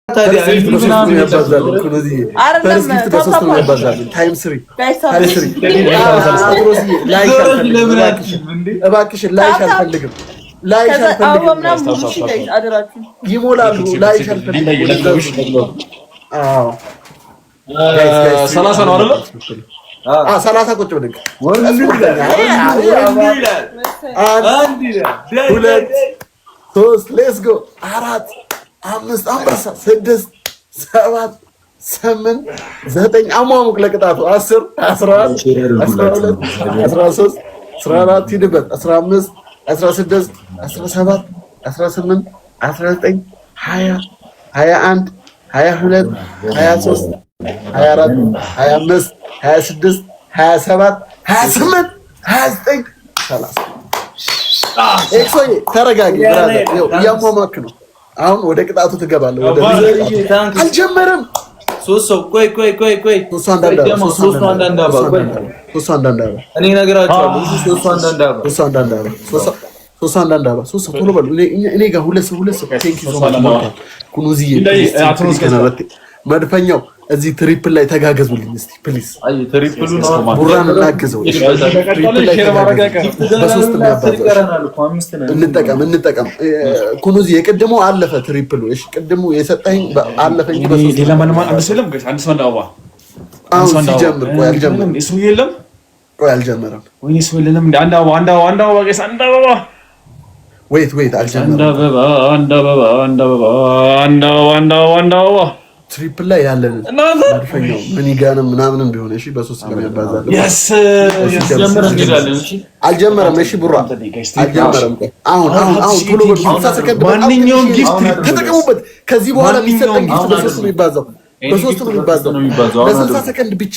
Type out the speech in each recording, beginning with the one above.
ታዲያ ምናምን ያባዛል ኩኑዚ ፈርስት በሶስት ነው ያባዛል ታይም 3 እባክሽ ላይሽ አልፈልግም ይሞላሉ ላይሽ አልፈልግም አዎ 30 ነው አይደል 30 ቁጭ ብድግ ሁለት ሶስት ሌትስ ጎ አራት አምስት አንበሳ ስድስት ሰባት ስምንት ዘጠኝ አሟሙቅ ለቅጣቱ 10 11 12 13 14 ሂድበት 15 16 17 18 19 20 21 22 23 24 25 26 27 28 29 30 ኤክሶይ ተረጋጊ ብራዘር ያሟሟክ ነው አሁን ወደ ቅጣቱ ትገባለህ ወደ አልጀመረም ሶስት ቆይ ሶስት እኔ ነገራችኋለሁ ሶስት አንዳንድ ቶሎ በሉ እኔ ጋር ሁለት ሰው ቴንክ ዩ ሶ ማች ኩኑዚ መድፈኛው እዚህ ትሪፕል ላይ ተጋገዙልኝ እስቲ ፕሊዝ አይ ትሪፕሉ ነው ቡራን እናግዘው ትሪፕል ላይ በሶስት እንጠቀም ኩኑዚ የቅድሙ አለፈ ትሪፕሉ እሺ ቅድሙ የሰጠኝ አለፈኝ በሶስት ለማንማ አንሰለም ጋር አንድ ሰው እንዳዋ አሁን ሲጀምር ቆይ አልጀመረም እሱ የለም ቆይ አልጀመረም ወይ እሱ የለም አንዳዋ ጋይስ አንዳዋ ዌት አልጀመረም አንዳዋ ትሪፕል ላይ ያለን ማድፈኛው ምን ይጋንም ምናምንም ቢሆን እሺ በሶስት ስለሚያባዛል አልጀመረም እሺ ቡራ አልጀመረም አሁን ቶሎ በ50 ሰከንድ ማንኛውም ጊፍት ተጠቀሙበት ከዚህ በኋላ የሚሰጠን ጊፍት በሶስት ነው የሚባዛው ለ60 ሰከንድ ብቻ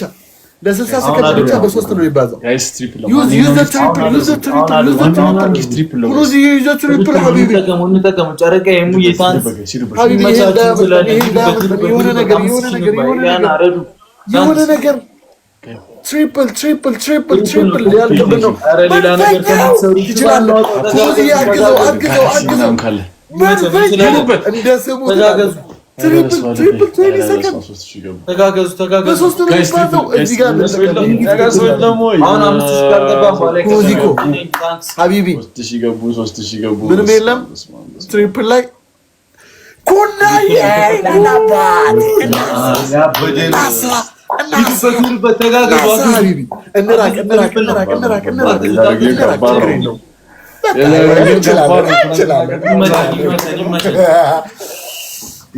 በሶስት ነው የሚባዛው ዩዝ ዘ ትሪፕል ኩኑዚ ዩዝ ዘ ትሪፕል ሀቢቢ እንጠቀሙ ጨረቃ የሙየታን ሀቢቢ የሆነ ነገር ትሪፕል ያልከብን ነው እንደ ስሙ ትሪፕል 20 ሰከንድ ተጋገዙ በሶስት ነው የሚባለው እዚህ ጋር አሁን 5 ስካርገባ ኩኑዚኮ ሀቢቢ ምንም የለም ትሪፕል ላይ ኩና ይናባት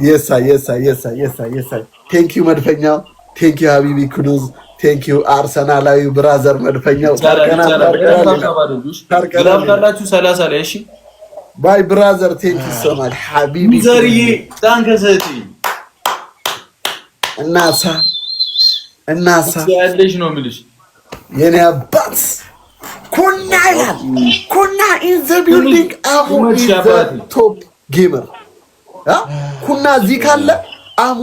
Yes, thank you መድፈኛው thank you ሀቢቢ ኩኑዝ thank you አርሰናላዊ ብራዘር መድፈኛው ታርቀናላችሁ 30 ላይ እሺ ባይ ብራዘር thank you so much ሀቢቢ ዘርዬ ታንከሰቲ እናሳ ያለሽ ነው የምልሽ የኔ አባት ኩና ይላል ኩና in the building አሙ is the top gamer ኩና እዚህ ካለ አሙ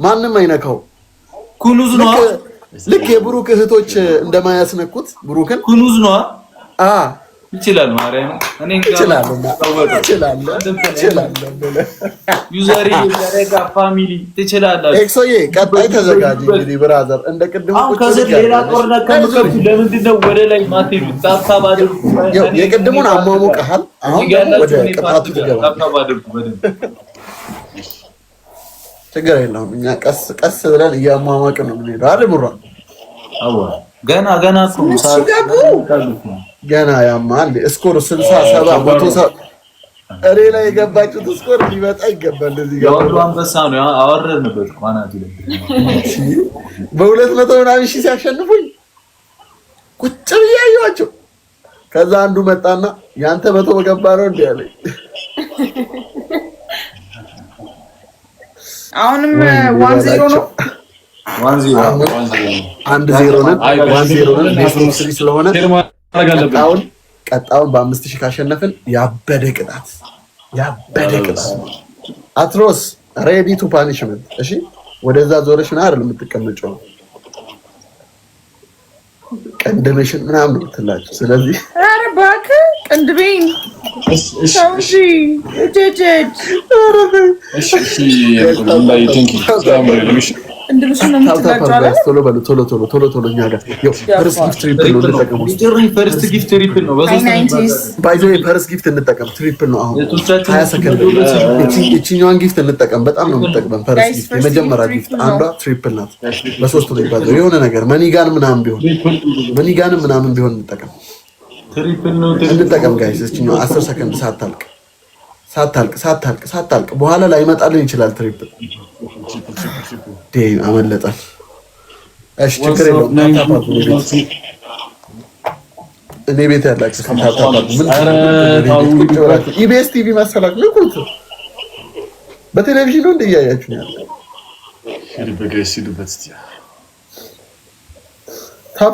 ማንም አይነካው ኩኑዝ ነው ልክ የብሩክ እህቶች እንደማያስነኩት ብሩክን ኩኑዝ ነው ይችላል ማርያም እኔ ይችላል ዩዘር የዘረጋ ፋሚሊ ትችላላችሁ ኤክሶዬ ቀጣይ ተዘጋጅ እንግዲህ ብራዘር እንደ ቅድሙ ከዚህ ሌላ ጦርነት ከመከቱ ለምንድን ነው ወደ ላይ ማትሄዱት ታብታብ አድርጉ የቅድሙን አሟሙቀሃል አሁን ወደ ቅጣቱ ትገባለህ ችግር የለውም እኛ ቀስ ብለን እያሟሟቅን ነው የምንሄደው አይደል ቡራ ገና ገና ያማል ስኮር 67 170 እሬ ላይ የገባችሁት ስኮር ሊመጣ ይገባል እዚህ ጋር ያው አንበሳ ነው አወረድንበት ቋናት ላይ በ200 ምናምን ሺህ ሲያሸንፉኝ ቁጭ ብያዩአቸው ከዛ አንዱ መጣና ያንተ 100 በገባ ነው እንዴ ያለኝ አሁንም 1-0 ነው 1-0 ነን 1-0 ነን ኔስሪ ስለሆነ ቀጣውን በ5000 ካሸነፍን ያበደ ቅጣት አትሮስ ሬዲ ቱ ፓኒሽመንት እሺ ወደዛ ዞረሽ ነው አይደል የምትቀመጪው ቀንደመሽን ምናምን ነው ትላችሁ ስለዚህ ኧረ እባክህ ቅንድቤን ሳውጂ እጀጀጅ እንድብሽን ነው የምትላጫለው። ቶሎ በሉ ቶሎ እኛ ጋር ፈርስት ጊፍት ትሪፕል ነው። ባይዘው ፈርስት ጊፍት እንጠቀም። ትሪፕል ነው አሁን 20 ሰከንድ። እቺኛዋን ጊፍት እንጠቀም። በጣም ነው የምትጠቅመን። ፈርስት ጊፍት የመጀመሪያ ጊፍት አንዷ ትሪፕል ናት። በሶስት ነው ይባላል። የሆነ ነገር መኒጋን ምናምን ቢሆን እንጠቀም። ትሪፕል ነው እንጠቀም ጋይስ። እቺኛዋ 10 ሰከንድ ሳታልቅ በኋላ ላይ ይመጣልን ይችላል። ትሪፕል ዴይ አመለጠን። እሺ ችግር የለውም። እኔ ቤት ያላችሁ ኢቢኤስ ቲቪ መሰላችሁ ልኩት። በቴሌቪዥን ነው እንደያያችሁ ያለ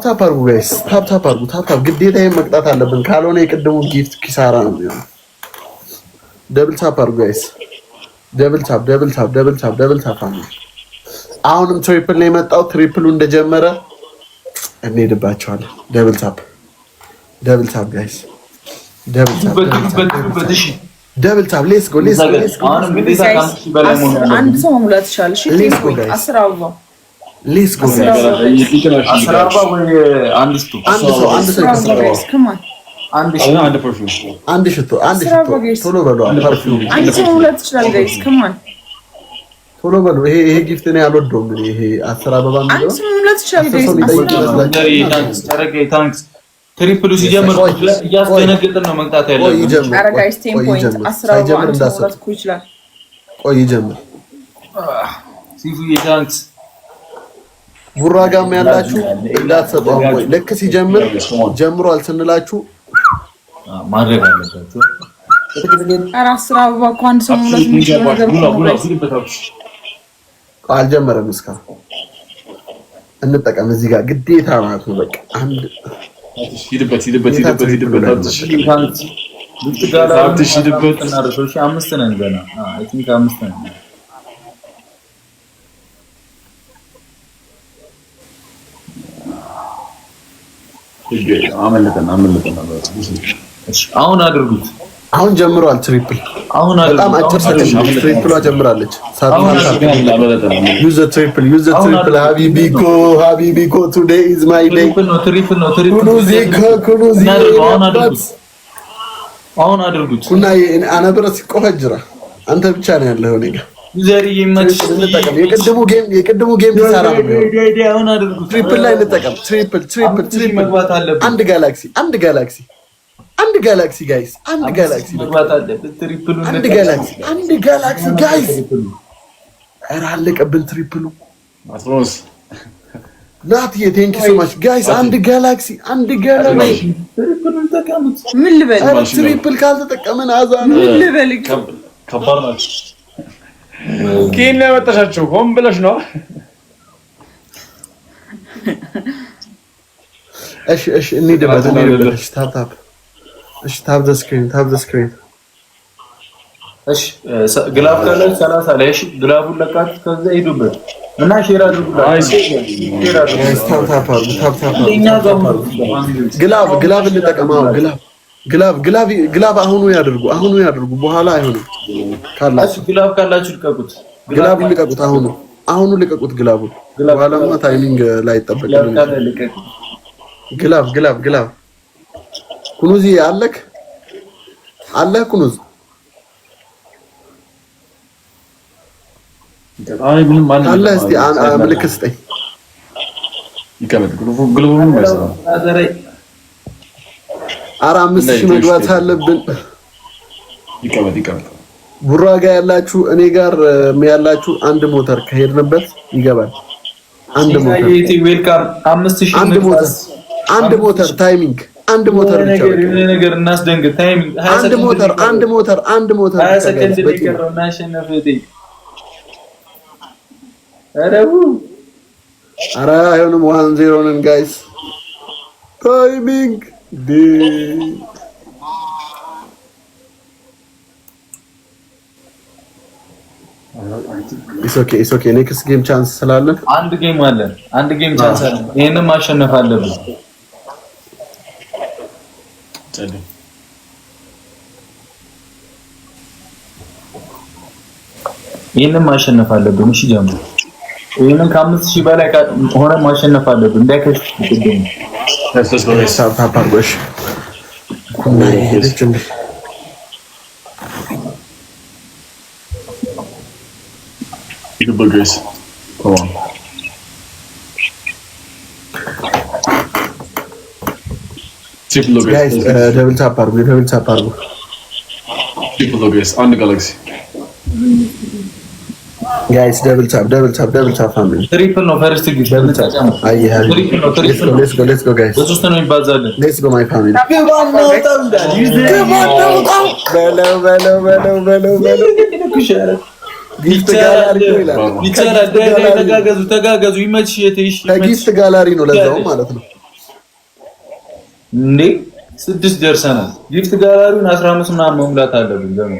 ታፕ አርጉ ጋይስ። ታፕ ግዴታ መቅጣት አለብን። ካልሆነ የቅድሙ ጊፍት ኪሳራ ነው የሚሆነው። ደብል ታፕ አርጉ ጋይስ። ደብል ታፕ። አሁንም ትሪፕል ነው የመጣው። ትሪፕሉ እንደጀመረ እንሄድባቸዋለን። ደብል ታፕ ጋይስ። ደብል ታፕ ሌትስ ጎ። አንድ ሰው መሙላት ይችላል። እሺ ሌትስ ጎ 10 አበባ ሌትስ ጎ 10 አበባ ወይ አንድ ሰው አንድ ሽቶ ቶሎ በሉ። ፐርፊውም አንድ ሰው መሙላት ይችላል ጋይስ ከማን ቶሎ በሉ። ይሄ ጊፍት ነው ያልወደውም። ይሄ 10 አበባ ነው። አንድ ሰው መሙላት ይችላል ጋይስ። ትሪፕሉ ሲጀምር እያስደነገጥን ነው መቅጣት ያለብን። ኧረ ጋይስ 10 ፖይንት 10 አበባ አንድ ሰው መሙላት እኮ ይችላል። ቆይ ይጀምር። ሲፉዬ ታንክስ። ቡራጋም ያላችሁ እንዳትሰጡ። ቆይ ልክ ሲጀምር ጀምሯል ስንላችሁ ማድረግ አለባችሁ። ኧረ 10 አበባ እኮ አንድ ሰው መሙላት የሚችለው ነገር ነው። አልጀመረም እስካሁን። እንጠቀም እዚህ ጋር ግዴታ ማለት ነው። በቃ አንድ ሂድበት አምስት ነን ገና። አይ ቲንክ 5 ነን። አሁን አድርጉት። አሁን ጀምሯል ትሪፕል። በጣም አጭር ሰከንድ ትሪፕሏ ጀምራለች። ዩዝ ትሪፕል ሀቢቢኮ ቱዴይ ኢዝ ማይ ዴይ። አሁን አድርጉት። ኩና አነበረስ ቆፈጅራ አንተ ብቻ ነው ያለው እኔ ጋር ዘሪ ይመች። የቅድሙ ጌም ተሳራ ነው። አሁን አድርጉት። ትሪፕል ላይ እንጠቀም። ትሪፕል መግባት አለበት። አንድ ጋላክሲ ጋይስ። አንድ ጋላክሲ መግባት አለበት። ትሪፕሉ አንድ ጋላክሲ ጋይስ። ኧረ አለቀብን ትሪፕሉ። ናትዬ ቴንክ ዩ ሶ ማች ጋይስ። አንድ ጋላክሲ ትሪፕሉን ተጠቀሙት። ምን ልበል? ኧረ ትሪፕል ካልተጠቀመን አዛን ምን ልበል? ከባድ ነው። ኬን ያመጣሻቸው ሆን ብለሽ ነው። እሺ እንሂድበት። ታፕ ዘ ስክሪን። እሺ ግላብ ካለ 30 ላይ እሺ ግላቡን ለቃት ከዛ ሄዱበት እና ሼር አድርጉላችሁ። ግላብ እንጠቀመው። ግላብ አሁኑ ያድርጉ። በኋላ አይሆንም። ካላችሁ ግላብ ካላችሁ ልቀቁት። ግላቡን ልቀቁት። አሁኑ ልቀቁት ግላቡን። በኋላማ ታይሚንግ ላይ ይጠበቃል። ግላብ ኩኑዚ አለህ ኩኑዝ አለ። እስቲ ምልክት ስጠኝ። ኧረ 5000 መግባት አለብን። ቡራጋ ያላችሁ እኔ ጋር ያላችሁ አንድ ሞተር ከሄድንበት ይገባል። አንድ ሞተር ታይሚንግ አንድ ሞተር ብቻ ነገር እናስደንግጥ። ታይሚንግ አንድ ሞተር 20 ሰከንድ ሊቀረው እና አሸነፈ። ኧረ አይሆንም። 1-0 ነን ጋይስ። ታይሚንግ ኢትስ ኦኬ ኔክስት ጌም ቻንስ ስላለን አንድ ጌም ቻንስ አለን። ይሄንን ማሸነፍ አለብን። ይሄንን ማሸነፍ አለብን። እሺ ጀምሩ። ይሄንን ከ5000 በላይ ሆነ ማሸነፍ አለብን። እንዳይከሽ ትገኝ ታፓርጎሽ ኩና ሄደች እንዴ guys. Come on. Triple guys, double tap argu. Triple guys, on the galaxy. Guys, double tap family. Triple no first give double tap. Let's go guys. Let's go my family. Come on now. ተጋገዙ ይመችሽ ጊፍት ጋላሪ ነው ለዛው ማለት ነው እንዴ 6 ደርሰናል ጊፍት ጋላሪውን 15 እና መሙላት አለብን ደግሞ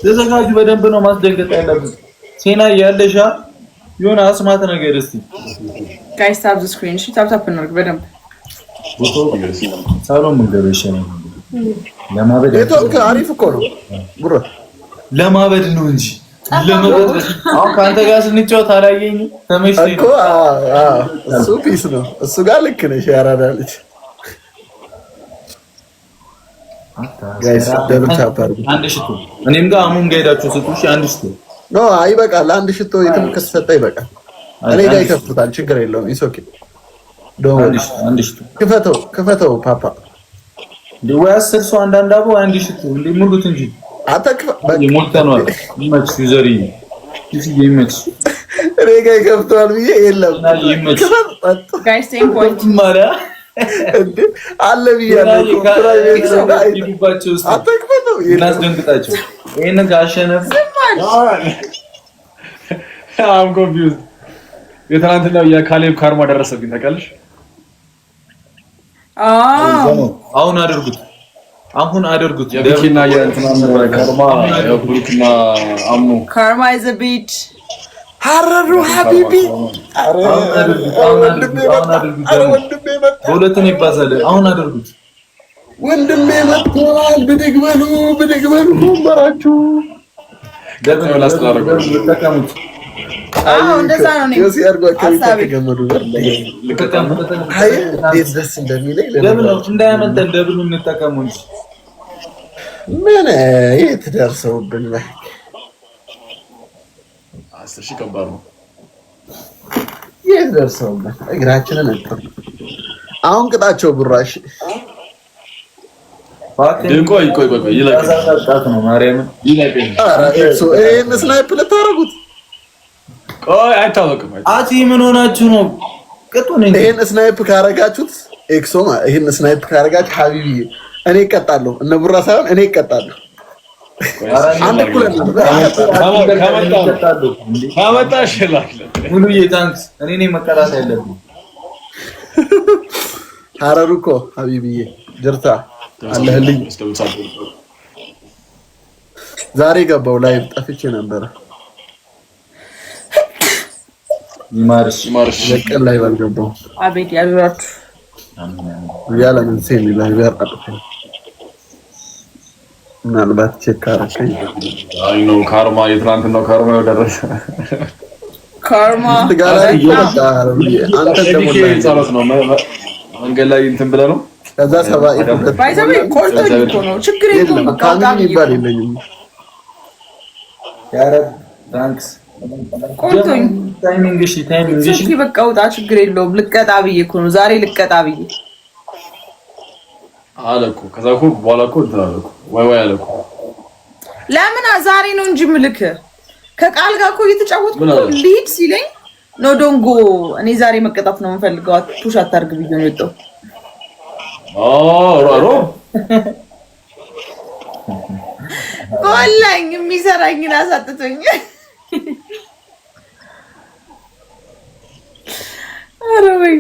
ተዘጋጁ በደንብ ነው ማስደንገጥ ያለብን ሴና ያለሻ የሆነ አስማት ነገር እስቲ ጋይስ ታፕ ዘ ስክሪን ሺት ታፕ እናርግ በደንብ ሳሎን መንገበሽ ነው ለማበድ የቶክ አሪፍ እኮ ነው ብሮ ለማበድ ነው እንጂ ለማበድ አሁን ካንተ ጋር ስንጫወት አላየኝ ተመችቶኝ እኮ እሱ ፒስ ነው እሱ ጋር ልክ ነሽ ያራዳልች ጋይስ ደብል ታፕ አድርጉ አንድ ሽቶ እኔም ጋር አሁን ጋይዳችሁ ስጡሽ አንድ ሽቶ ኖ አይበቃል አንድ ሽቶ የትም ከተሰጠ ይበቃል እኔ ጋር ይከፍቱታል ችግር የለውም ኢስ ኦኬ አንድ ሽቶ ክፈተው ፓፓ ዲዋስ ስልሱ አንዳንድ አቦ አንድ ሽቶ እንዴ ሙሉት እንጂ አተክፈ ሞልተናል ይመች ዩዘሪ ይመች እኔ ጋር ይከፍቷል ብዬ የለም ጋይስ ቴም ፖይንት ማሪያ እንዴ አለ ብያለሁ ፕራይቬት ነው ይባቸው አተክፈተው እናስደንግጣቸው ይሄንን ካሸነፍ I'm confused. የትናንትናው የካሌብ ካርማ ደረሰብኝ ታውቃለሽ? አሁን አድርጉት የቢኪና የእንትና ካርማ የብሩክና አሙ ካርማ is a beat ሐረሩ ሀቢቢ በሁለቱም ይባዛል አሁን አድርጉት ወንድሜ መጥቷል ብድግ በሉ ወንበራችሁ ደግሞ ላስተላልኩ ተቀሙት እንደዛ ነው ነው ተገመዱ አይ ደስ እንደሚለኝ ለምን እንዳያመልጠን ደብሉ እንጠቀሙ እንጂ ምን የት ደርሰውብን ላይ 10 ሺህ ከባድ ነው የት ደርሰውብን እግራችንን እንጥር አሁን ቅጣቸው ብራሽ ቆይ ይላቀጣት ነው ማርያም ይላቀኝ እኔ ስናይፕ ልታረጉት ቆይ አይታወቅም አቲ ምን ሆናችሁ ነው ቅጡን ይሄን ስናይፕ ካረጋችሁት ኤክሶማ ይሄን ስናይፕ ካረጋችሁ ሀቢቢ እኔ እቀጣለሁ እነ ቡራ ሳይሆን እኔ እቀጣለሁ አንድ ኩለን ካመጣሽ ይላል ሙሉ የታንክስ እኔ ነኝ መቀጣት ያለብኝ ሐረሩኮ ሀቢቢዬ ጅርታ አለህልኝ ዛሬ ገባው ላይ ጠፍቼ ነበር ማርሽ ለቀን ላይ ባልገባው አቤት ያዙራችሁ ያለ ምን ሲል ላይ ያርቀጥኩ ምናልባት ቼክ አረከኝ አይ ነው ካርማ የትናንትናው ካርማ ደረሰ ካርማ ጋላሪ ይወጣ አንተ ደግሞ ላይ ጻለት ነው መንገድ ላይ እንትን ብለህ ነው ከዛ ሰባይ ባይዘው ኮልቶኝ እኮ ነው ችግር የለውም በቃ ካምን ይባል የለኝም ያረ ታንክስ ኮልቶኝ ታይሚንግ እሺ በቃ ውጣ ችግር የለውም ልቀጣ ብዬ እኮ ነው ዛሬ ልቀጣ ብዬ አለኩ ከዛ እኮ በኋላ እኮ ተናለኩ ወይ አለኩ ለምን ዛሬ ነው እንጂ ምልክ ከቃል ጋር እኮ እየተጫወትኩ ሊድ ሲለኝ ኖ ዶንጎ እኔ ዛሬ መቀጣት ነው የምፈልገው ፑሽ አታርግ ብዬ ነው የወጣው ሮሮ ወላሂ የሚሰራኝን አሳጥቶኝ አረ ወይ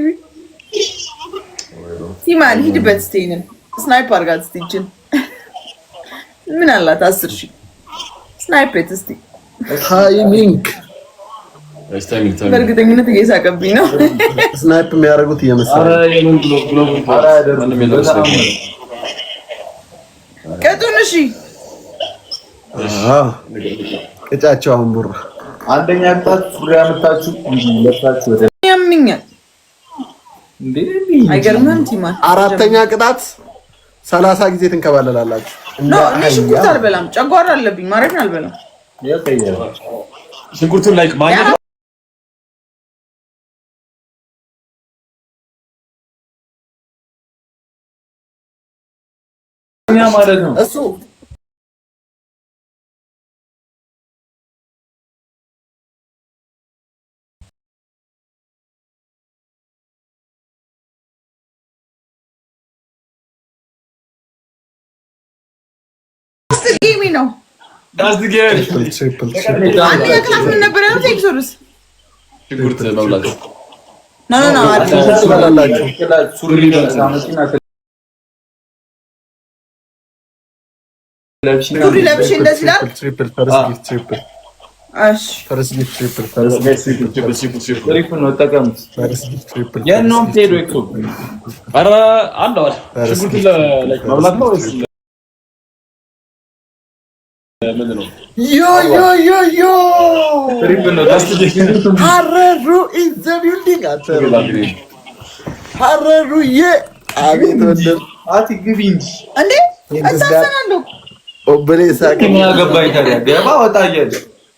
ሲማን ሂድበት ስቴንን ስናይፕ አርጋት ስቲችን ምን አላት 10,000 ስናይፕ እስቲ ታይሚንግ በእርግጠኝነት እየሳቀብኝ ነው ስናይፕ የሚያደርጉት እየመሰለኝ አረ የምን ብሎ ቅጡን እሺ ቅጫቸው አንቡር አንደኛ ቅጣት ሱሪ አመጣችሁ ለብሳችሁ ወደ ያምኛል እንዴ አይገርምም ቲማን አራተኛ ቅጣት 30 ጊዜ ትንከባለላላችሁ ኖ እኔ ሽንኩርት አልበላም ጨጓራ አለብኝ ማረኝ አልበላም ያቀየው ሽንኩርቱን ላይክ ማግኘት ማለት ነው እሱ ጌሚ ነው ዳስ ዲጌም አንዴ ክላስ ምን ነበር ያለው ቴክሶርስ ሽንኩርት መብላት ኖ ኖ ትበላላችሁ ሱሪ ሱሪ ለብሼ እንደዚህ ላል ትሪፕል ፈርስት ጊፍት ትሪፕል እሺ ፈርስት ጊፍት ትሪፕል ትሪፕል ነው ተቀምጥ ፈርስት ጊፍት ትሪፕል የነውም ሄዶ እኮ ኧረ አለው ሽንኩርት ላይክ መብላት ነው ወይስ ምንድን ነው ዮ ዮ ዮ ዮ ትሪፕል ነው ሀረሩ ኢዝ ዘ ቢልዲንግ ሀረሩ አቤት ወንድም አትግቢ እንጂ እንዴ አታሰናለሁ ኦብሌ ሳቅ ምን ያገባኝ ታዲያ ገባ ወጣ እያለ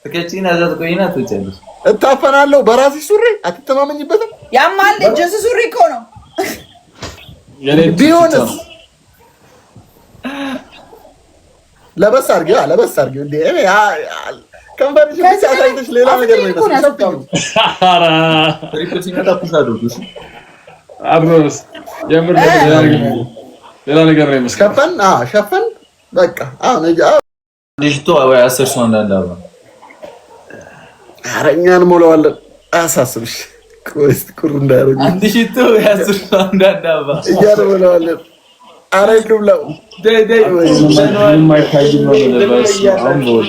ተከቺና ዘት ቆይና ትጨርስ እታፈናለሁ በራስሽ ሱሪ አትተማመኝበትም ያማል ጀስ ሱሪ እኮ ነው ቢሆንስ ለበስ አድርጊው እንዴ ከንፈርሽ ብቻ ሳይተሽ ሌላ ነገር ነው ይመስል ትሪፕል ሲመጣ ፑሻዶ እሺ አብሮስ የምር ሌላ ነገር ነው ይመስል ሸፈን በቃ ልጅቷ ወይ 10 ሰው እንዳንዳባ አረኛን ሞላዋለን አያሳስብሽ ቆይስ ቁር እንዳያረግ አንድ ሽቶ 10 ሰው እንዳንዳባ እያለ ሞላዋለን አረ ይብላው ደይ የማይታይ ነው ለበስ አምቦል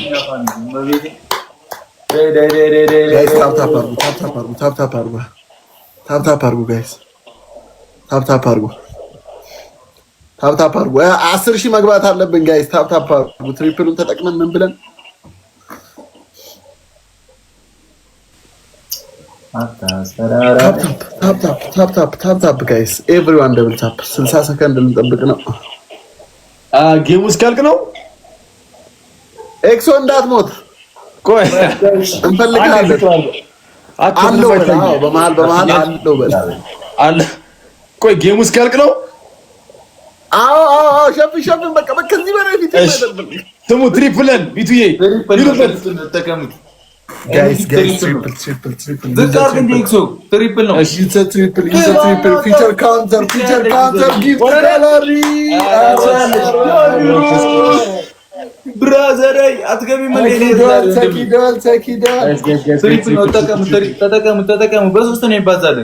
ጋይስ ታፕ አርጉ ጋይስ ታፕ አርጉ 10,000 መግባት አለብን ጋይስ ታፕ አርጉ ትሪፕሉን ተጠቅመን ምን ብለን ታፕ ጋይስ ኤቭሪዋን ደብል ታፕ 60 ሰከንድ እንጠብቅ ነው ጌሙ እስኪያልቅ ነው ኤክሶ እንዳትሞት ቆይ እንፈልጋለን አለው በመሃል አለው በል አለ ቆይ ጌሙ እስኪያልቅ ነው ሸፍን በቃ ከዚህ በላይ ፊት አይደለም ስሙ ትሪፕልን ቢቱዬ ይሉበት ተቀምጥ ጋይስ ትሪፕል ዘካር እንዴክሶ ትሪፕል ነው እሺ ትሪፕል ፊቸር ካውንተር ጊፍት ጋላሪ ብራዘር አትገቢ ተጠቀሙ በሶስት ነው ይባዛል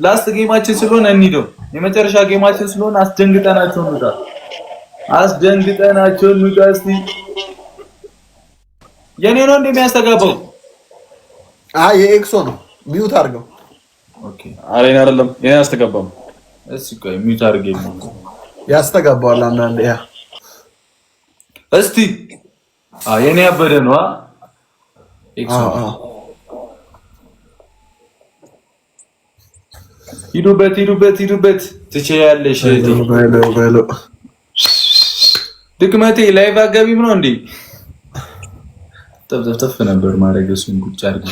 ላስት ጌማችን ስለሆነ እንሂደው የመጨረሻ ጌማችን ስለሆነ አስደንግጠናቸው እንውጣ እስቲ የኔ ነው እንደሚያስተጋባው የኤክሶ ነው ሚውት አድርገው ኦኬ አሬና አይደለም የኔ አስተጋባም እሺ ቆይ ሚውት አድርገኝ ያስተጋባዋል አንዳንዴ እስቲ የኔ ያበደ ነው ኤክሶ ሂዱበት ትችያለሽ በሎ ድክመቴ ላይቭ አጋቢም ነው እንዴ ተፍ ነበር ማድረግ እሱን ቁጭ አድርጊ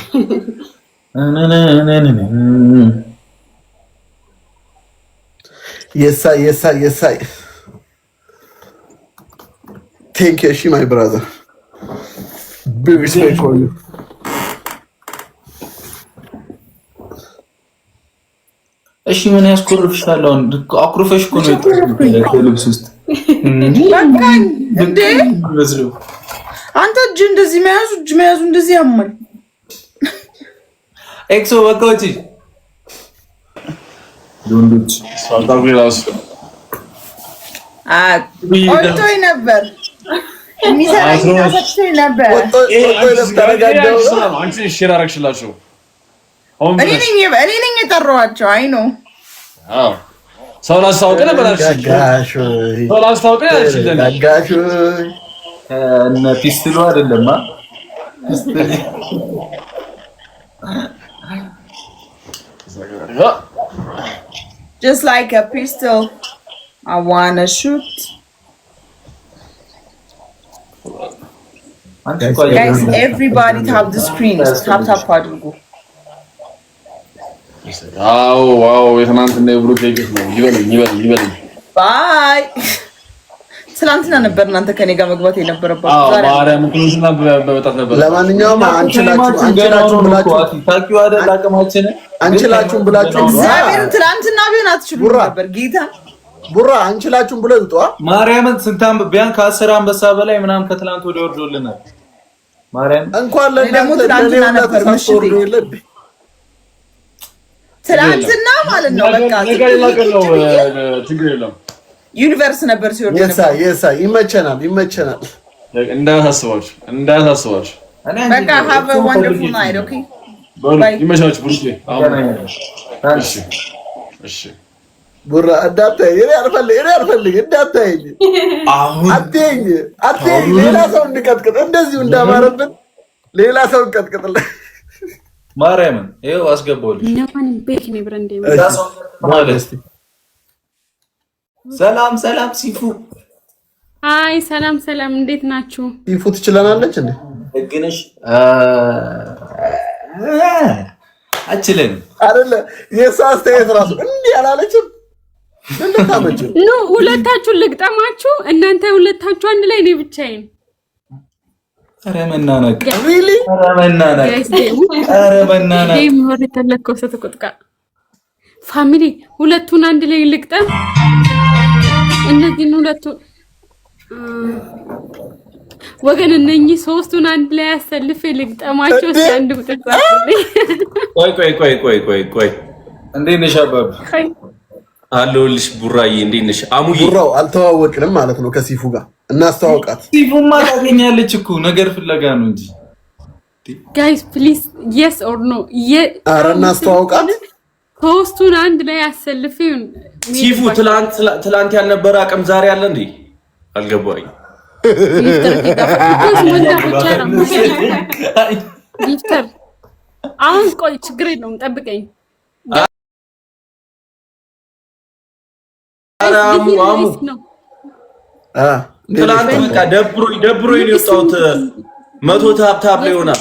የሳይ ቴንክ ዩ እሺ ማይ ብራዘር ቢግ ሪስፔክት ፎር ዩ እሺ ምን ያስኮርፍሻል አሁን አኩርፈሽ እኮ ነው ልብስ ውስጥ በቃኝ እንዴ አንተ እጅ እንደዚህ መያዙ እንደዚህ ያማል ኤክሶ ወጣች ዶንዶች ሳልታው ራስ ቆይቶኝ ነበር የሚሰራኝ ሰጥቶኝ ነበር አንቺ ሼር አደረግሽላቸው እኔ ነኝ የጠራኋቸው አይ ነው ሰው ላስታውቅ ነበር አልሽኝ። ሰው ላስታውቅ አልሽኝ። ጋጋሽ እነ ፒስትሉ አይደለም ፒስትል just like a pistol I wanna shoot guys everybody tap the screen tap አድርጉ ዋው የትናንትና የብሩክ ጌት ነው ይበልኝ ባይ ትናንትና ነበር እናንተ ከኔ ጋር መግባት የነበረባችሁ ዛሬ ማርያም ክሎዝና በመጣት ነበር ለማንኛውም አንችላችሁ ብላችሁ ታቂው አይደል አቅማችን አንችላችሁም ብላችሁ እግዚአብሔር ትናንትና ቢሆን አትችሉም ነበር ጌታ ቡራ አንችላችሁም ብለው ይውጣ ማርያምን ስንታም ቢያን ከ10 አንበሳ በላይ ምናምን ከትላንት ወደ ወርዶልናል ማርያም እንኳን ለእናንተ ነበር ምሽት ትናንትና ማለት ነው በቃ ችግር የለም ዩኒቨርስ ነበር ሲወርድ የሳ ይመቸናል እንዳታስባችሁ በቃ have a wonderful night okay ይመቻችሁ ብሩክ እሺ ቡራ እንዳታይ እኔ አልፈልግ እንዳታይ አትይኝ ሌላ ሰው እንቀጥቅጥ እንደዚሁ እንዳማረብን ሌላ ሰው እንቀጥቅጥልን ማርያምን ይኸው አስገባውልሽ ነማን ቤት ነው ብረንዴ ሰላም ሲፉ አይ ሰላም እንዴት ናችሁ ሲፉ ትችላናለች እንዴ ደግነሽ አችለን አይደለ የሳስተት ራሱ እንዴ አላለችም እንደታመጭ ኖ ሁለታችሁ ልግጠማችሁ እናንተ ሁለታችሁ አንድ ላይ ነው ብቻዬን ኧረ መናነቅ ሪሊ ኧረ መናነቅ ጌም ወር ተለከው ሰተቆጥቃ ፋሚሊ ሁለቱን አንድ ላይ ልግጠም እነዚህን ሁለቱን ወገን እነኚህ ሶስቱን አንድ ላይ አሰልፌ ልግጠማቸው አንድ ቁጥር ቆይ እንዴት ነሽ አባብ አለሁልሽ ቡራዬ እንዴት ነሽ አሙዬ ቡራው አልተዋወቅንም ማለት ነው ከሲፉ ጋር እናስተዋውቃት ሲፉማ ታገኛለች እኮ ነገር ፍለጋ ነው እንጂ ጋይስ ፕሊዝ yes or no ኧረ እናስተዋውቃት ሶስቱን አንድ ላይ አሰልፌ ሲፉ ትላንት ያልነበረ አቅም ዛሬ አለ እንዴ አልገባኝ ጊፍተር አሁን ቆይ ችግር የለውም ጠብቀኝ አሙ ትላንት በቃ ደብሮኝ ነው የወጣሁት 100 ታፕ ላይ ሆና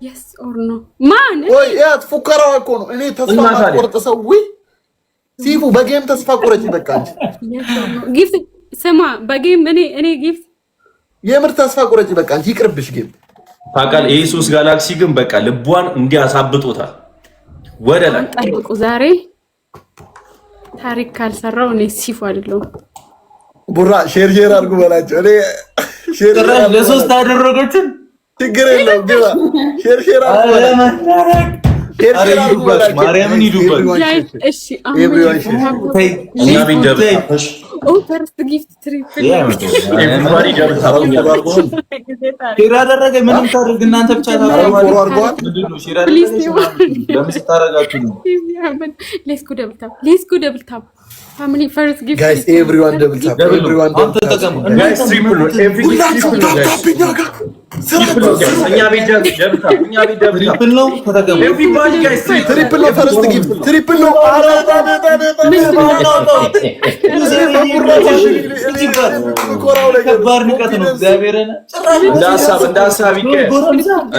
yes or no ማን ወይ ያት ፉከራው እኮ ነው እኔ ተስፋ ቆርጥ ሰው ወይ ሲፉ በጌም ተስፋ ቆረጭ በቃ ጊፍት ስማ በጌም እኔ ጊፍት የምር ተስፋ ቆረጭ በቃ አንቺ ይቅርብሽ ጌም ታውቃለህ ኢየሱስ ጋላክሲ ግን በቃ ልቧን እንዲያሳብጦታል ወደ ላይ ጠብቁ ዛሬ ታሪክ ካልሰራው እኔ ሲፉ አይደለም ቡራ ሼር አድርጉ በላቸው እኔ ሼር ለሶስት አደረገችን ችግር የለውም ግባ ሼር አድርጉ ማርያምን ይዱበት እሺ እኛ ቢደብታሽ ፈርስት ጊፍት ትሪፕል ኤቭሪባዲ ደብታው ሼር አደረገ ምንም ታደርግ እናንተ ብቻ ታደርጋላችሁ ምንድነው ሼር አደረገ ለምን ታረጋችሁ ነው ሌትስ ጎ ደብል ታፕ ፋሚሊ ፈርስት ጊፍት ጋይስ ኤቭሪዋን ደብል ታፕ ጋይስ ትሪፕል ነው ኤቭሪ እኛ ቤት ደብታ ትሪፕል ነው ተጠቀሙ ኤቭሪባዲ ጋይስ ትሪፕል ነው ፈርስት ጊፍት ትሪፕል ነው ከባድ ንቀት ነው እግዚአብሔርን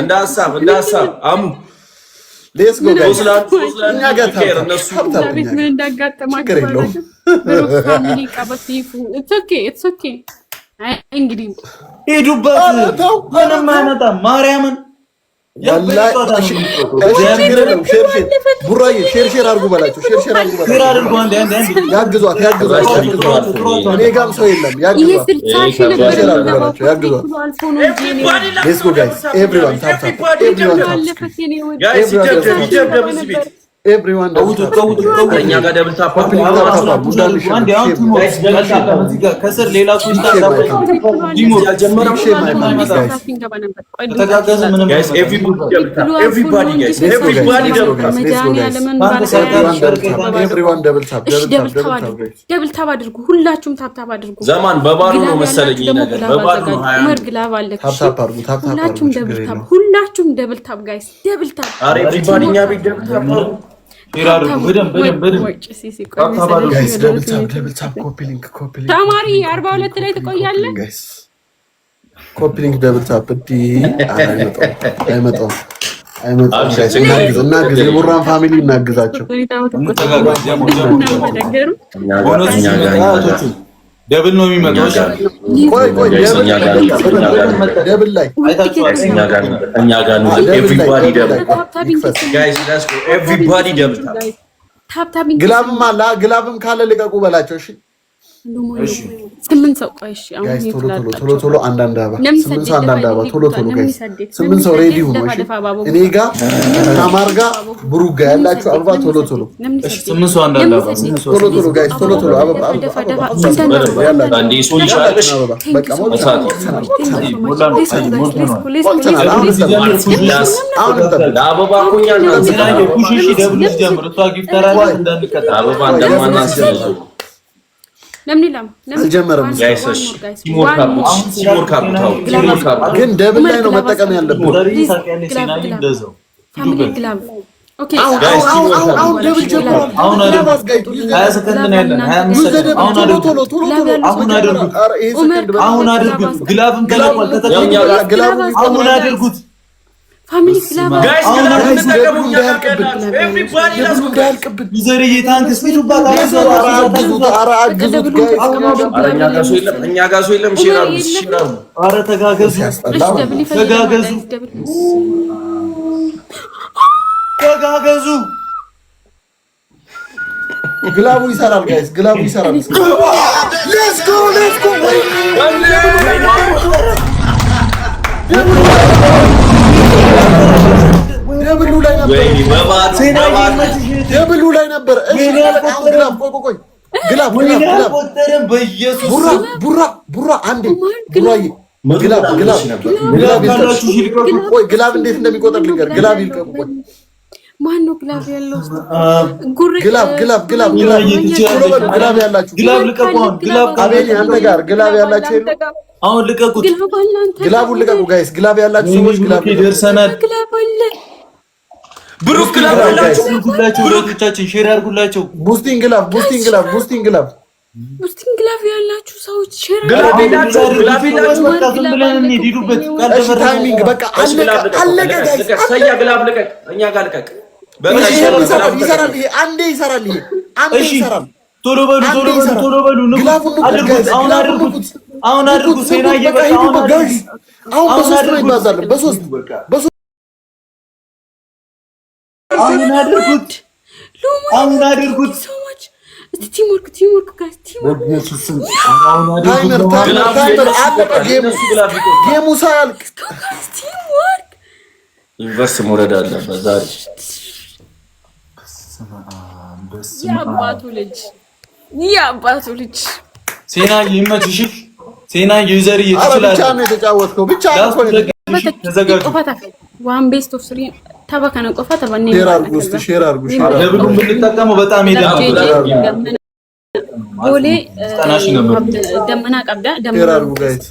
እንዳሳብ አሙ ሌትስ ጎ ጋይስ እኛ ጋር ቤት ምን እንዳጋጠማችሁ ፋሚሊ ቀበሲፉ it's okay እንግዲህ ሄዱበት ምንም አይመጣም ማርያምን ቡራዬ ሼር አድርጉ በላቸው ሼር አድርጉ ያግዟት እኔ ጋርም ሰው የለም ያግዟት ሌትስ ጎ ጋይስ ኤቭሪዋን ታፕ ኤቭሪዋን ታፕ ጋይስ ይደብደብ እዚህ ቤት ኤቭሪዋን እኛ ጋር ደብል ታፕ ከስር ሌላ ሶስት ደብል ታፕ አድርጉ። ሁላችሁም ታፕ ታፕ አድርጉ። ዘማን በባሉ ነው መሰለኝ ነገር በባሉ ነው። ኡመር ግላብ አለ። ሁላችሁም ደብል ታፕ፣ ሁላችሁም ደብል ታፕ ጋይስ፣ ደብል ታፕ። አሬ ኤቭሪባዲ እኛ ቤት ደብል ታፕ ነው። ተማሪ 42 ላይ ትቆያለህ። ኮፒ ሊንክ ደብል ታፕ አይመጣም። እናግዝ የቡራን ፋሚሊ እናግዛቸው። ደብል ነው የሚመጣው። ቆይ ደብል ላይ እኛ ጋር ነው። ኤቭሪባዲ ደብል ጋይስ ሌትስ ጎ ኤቭሪባዲ ደብል ታፕ ታፕ። ግላብም ካለ ልቀቁ በላቸው። እሺ 8 ሰው ቆይ። እሺ አሁን ቶሎ አንዳንድ አበባ 8 ሰው አንዳንድ አበባ ቶሎ ጋይስ 8 ሰው ሬዲ ሁኑ። እሺ እኔ ጋር ታማር ጋር ብሩክ ጋር ያላችሁ አበባ ቶሎ እሺ 8 ሰው አንዳንድ አበባ ቶሎ ጋይስ ቶሎ አበባ አንዴ ሰው ይሻለሽ በቃ ለአበባ ኮኛ ነው ኩሽሽ ደብል ጀምር እሷ ጊፍተራ እንዳንከታ አበባ እንደማናስ አልጀመረም ግን ደብል ላይ ነው መጠቀም ያለብን። አሁን ደብል ጀምሯል። አሁን አድርጉ 20 ሰከንድ ነው ያለን 25 ሰከንድ። አሁን አድርጉት ግላብም ተለቋል ተተቀበለ አሁን አድርጉት ፋሚሊ ግላብ ጋይስ ግላብ ተጠቀሙ። ኤቭሪባዲ ሌትስ ጎ ይዘርዬ ታንክስ ቢዱባት እኛ ጋር ሰው የለም። ሼራሩ ኧረ ተጋገዙ ግላቡ ይሰራል ጋይስ፣ ግላቡ ይሰራል። ሌትስ ጎ ደብሉ ላይ ነበር። እሺ ግላብ ቡራ አንዴ ግላብ እንዴት እንደሚቆጠር ልንገር። ግላብ ይልቀቁ። ማን ነው ግላብ ያለው? ግላብ ያላችሁ አቤኔ አንተ ጋር ግላብ ያላችሁ የለም? አሁን ልቀቁት። ግላቡን ልቀቁ ጋይስ። ግላብ ያላችሁ ሰዎች ግላብ ደርሰናል። ብሩክ ግላብ ያላችሁ ብሩክቻችን ሼር አድርጉላቸው። ቡስቲንግ ግላብ ያላችሁ ሰዎች ሼር ግላብ ያላችሁ ብለን እንሂድበት። ታይሚንግ በቃ አለቀ ጋይስ። ሰያ ግላብ ልቀቅ፣ እኛ ጋር ልቀቅ። ይሰራል። አንዴ ይሰራል። ቶሎ በሉ አሁን አድርጉት። ሴና እየበቃ አሁን በሶስት ነው ይባዛል። በሶስት አሁን አድርጉት። ቲምወርክ ጋይስ፣ ቲምወርክ ጌሙ ሳያልቅ ቲምወርክ ዩኒቨርስ መውረድ አለበት ዛሬ። የአባቱ ልጅ ሴና ይመችሽ። ሴና ዩዘር ይችላል። ብቻ ነው የተጫወትከው። ብቻ ነው ተዘጋጁ። ዋን ቤስት ኦፍ 3 ተባከነ ቆፋ ተባኔ ሼር አድርጉ። ለብሉም ብንጠቀመው በጣም ይደምናል። ቦሌ ደመና ቀብዳ ሼር አድርጉ ጋይስ።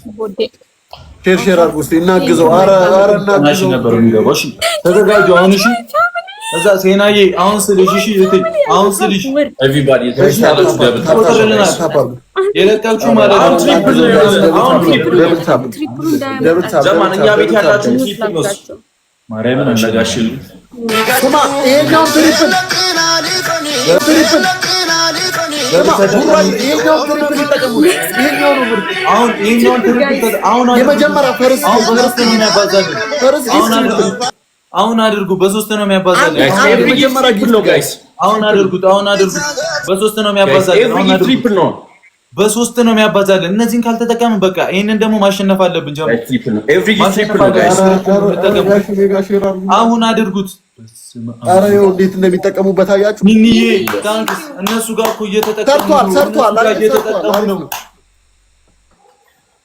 ሼር አድርጉ። እስቲ እናግዘው። ኧረ እናግዘው ነበር የሚገባው። እሺ ተዘጋጁ። አሁን እሺ እዛ ሴናዬ አሁን ስልሽ እሺ አሁን ስልሽ ኤቭሪባዲ የለቃችሁ ማለት ነው። ዘማን እኛ ቤት ያላችሁ ትሪፕል ነው። ማርያምን አነጋሽል ስማ ይሄኛው ትሪፕል የመጀመሪያ አሁን አድርጉ። በሶስት ነው የሚያባዛልን። አሁን አድርጉት። በሶስት ነው የሚያባዛልን። አሁን አድርጉት። በ3 ነው የሚያባዛልን። እነዚህን ካልተጠቀምን በቃ ይሄንን ደግሞ ማሸነፍ አለብን። ጀምሮ አሁን አድርጉት። ኧረ ይኸው እንዴት እንደሚጠቀሙበት አያችሁ። ሚኒዬ ታንክስ። እነሱ ጋር እኮ እየተጠቀሙ ነው።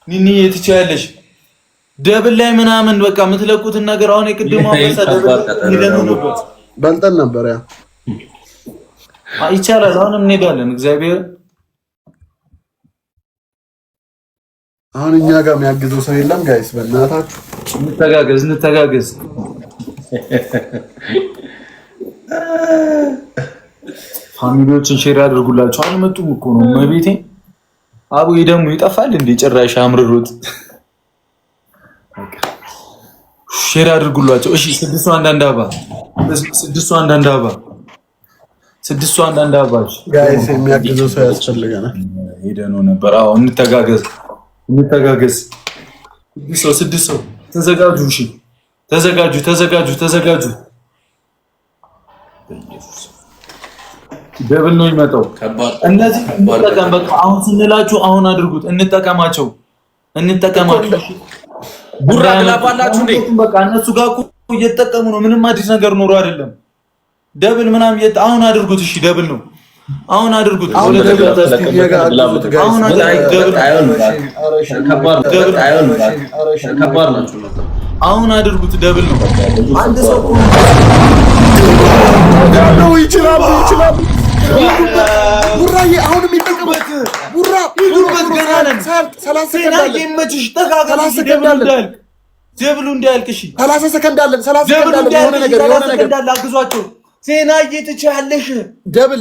ሚኒዬ ትችያለሽ። ደብል ላይ ምናምን በቃ የምትለቁትን ነገር አሁን የቅድሙ አመሳ ደብል ይለምኑበት በልጠን ነበር። ያ ይቻላል። አሁንም እንሄዳለን። እግዚአብሔር አሁን እኛ ጋር የሚያግዘው ሰው የለም ጋይስ፣ በእናታችሁ እንተጋገዝ። ፋሚሊዎችን ሼር አድርጉላችሁ። አልመጡም እኮ ነው መቤቴ። አቡዬ ደግሞ ይጠፋል እንዴ ጭራሽ አምርሩት። ሼር አድርጉላቸው። እሺ 6 አንዳንድ አባ ጋይስ የሚያግዘው ሰው ያስፈልገናል። ሄደን ነበር። አዎ እንተጋገዝ። 6 ሰው ተዘጋጁ። እሺ ተዘጋጁ። ደብል ነው የሚመጣው። እነዚህ እንጠቀም። በቃ አሁን ስንላችሁ አሁን አድርጉት። እንጠቀማቸው። ቡራ ግላባላችሁ እንዴ? በቃ እነሱ ጋር እኮ እየተጠቀሙ ነው። ምንም አዲስ ነገር ኖሮ አይደለም። ደብል ምናምን አሁን አድርጉት። እሺ ደብል ነው። አሁን አድርጉት። አሁን ደብል ነው። አንድ ሰው ነው ይችላል። ቡራዬ አሁን የሚጠቀሙት ቡራ ገና ነን። 30 ሰከንድ አለ። ይመችሽ። ተካከለ ደብሉ እንዳያልቅ። እሺ 30 ሰከንድ አለ። 30 ሰከንድ አለ። የሆነ ነገር አግዟቸው። ዜናዬ ትችያለሽ። ደብል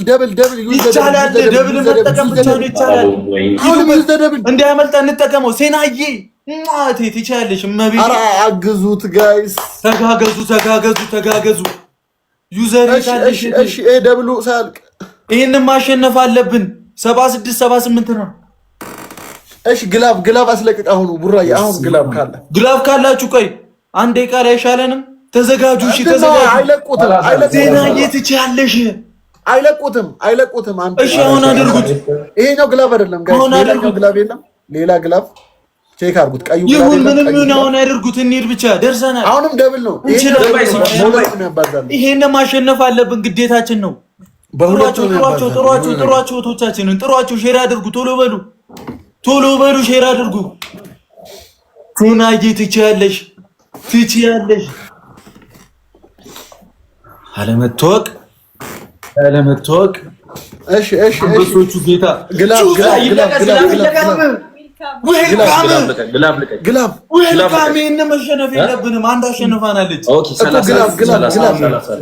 ይቻላል። ደብል መጠቀም ብቻ ነው ይቻላል። አሁን ደብል እንዳያመልጥ እንጠቀመው። ዜናዬ ማቴ ትችያለሽ። እመቤቴ ኧረ አግዙት ጋይስ። ተጋገዙ። ዩዘር ይታለሽ። እሺ ደብሉ ሳያልቅ ይሄንን ማሸነፍ አለብን። 76 78 ነው። እሺ ግላብ አስለቅቅ። አሁን ቡራዬ አሁን ግላብ ካላችሁ ቆይ አንዴ ቃል አይሻለንም? ተዘጋጁ። እሺ ተዘጋጁ። አይለቁትም። ዜናዬ ትችያለሽ። አይለቁትም። አንተ እሺ አሁን አድርጉት። ይሄኛው ግላብ አይደለም ጋይስ። ሌላኛው ግላብ የለም። ሌላ ግላብ ቼክ አድርጉት። ቀዩ ግላብ ይሁን ምንም ይሁን አሁን አድርጉት። እንሂድ ብቻ ደርሰናል። አሁንም ደብል ነው። ይሄን ማሸነፍ አለብን፣ ግዴታችን ነው። ጥሯቸው እህቶቻችንን ጥሯቸው። ሼር አድርጉ። ቶሎ በሉ ሼር አድርጉ። ቱናዬ ትችያለሽ። አለመታወቅ እሺ አንበሶቹ ጌታ ግላብ ይሄን መሸነፍ የለብንም። አንድ አሸንፋናለች።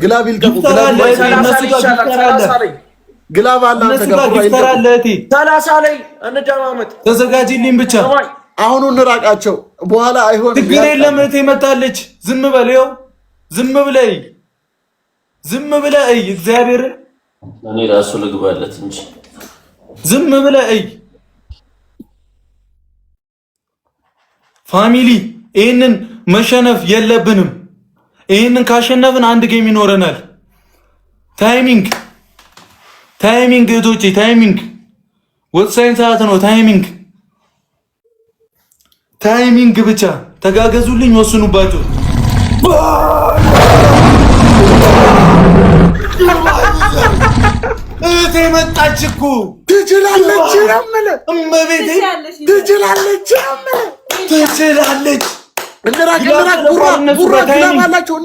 ግላብ ይልቀቁ። ግላብ አለ። አንተ ጋር 30 ላይ እንደማመጥ ተዘጋጅልኝ ብቻ። አሁን እንራቃቸው። በኋላ አይሆንም። ችግር የለም። እህቴ መጣለች። ዝም በለው። ዝም ብለህ እግዚአብሔርን እኔ ራሱ ልግባለት እንጂ ዝም ብለህ ፋሚሊ ይሄንን መሸነፍ የለብንም። ይሄንን ካሸነፍን አንድ ጌም ይኖረናል። ታይሚንግ እህቶቼ፣ ታይሚንግ ወሳኝ ሰዓት ነው። ታይሚንግ ብቻ ተጋገዙልኝ፣ ወስኑባቸው። እህቴ መጣች እኮ ትችላለች። እመቤቴ ትችላለች። እንራቅ። ቡራ ግላብ አላቸው።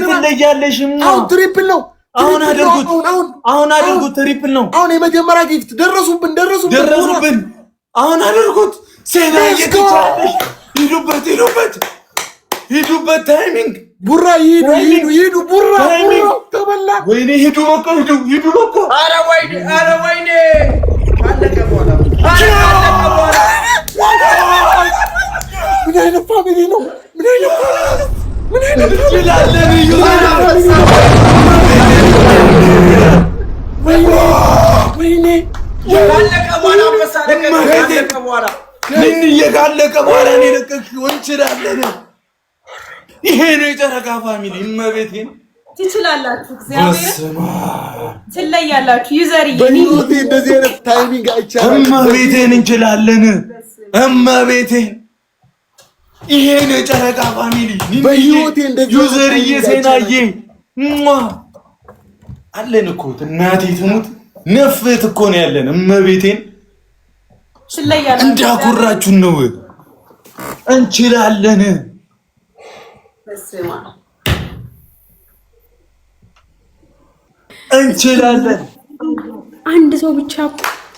ትለያለሽ። አሁን ትሪፕል ነው። አሁን አድርጉት። ትሪፕል ነው። አሁን የመጀመሪያ ጊፍት ደረሱብን። አሁን አድርጉት። ሴና እየተቻለሽ ሂዱበት። ታይሚንግ ቡራ ሂዱ። ቡራ ተበላ። ወይኔ ሂዱ በቃ። ኧረ ወይኔ አለቀ በኋላ ምን አይነት ፋሚሊ ነው? ወይኔ ካለቀ በኋላ እኔ ለቀቅሽው። እንችላለን። ይሄ ነው የጨረቃ ፋሚሊ። እመቤቴን ትችላላችሁ። እግዚአብሔር ትለያላችሁ። ዩዘርዬ በህይወቴ እንደዚህ አይነት ታይሚንግ አይቻልም። እመቤቴን እንችላለን። እመቤቴን ይሄን የጨረቃ ፋሚሊ በህይወቴ እንደዚህ ዩዘርዬ ሴናዬ አለን እኮ እናቴ ትሙት ነፍት እኮ ነው ያለን። እመቤቴን ትለያላችሁ። እንዳኩራችሁ ነው። እንችላለን። እንችላለን። አንድ ሰው ብቻ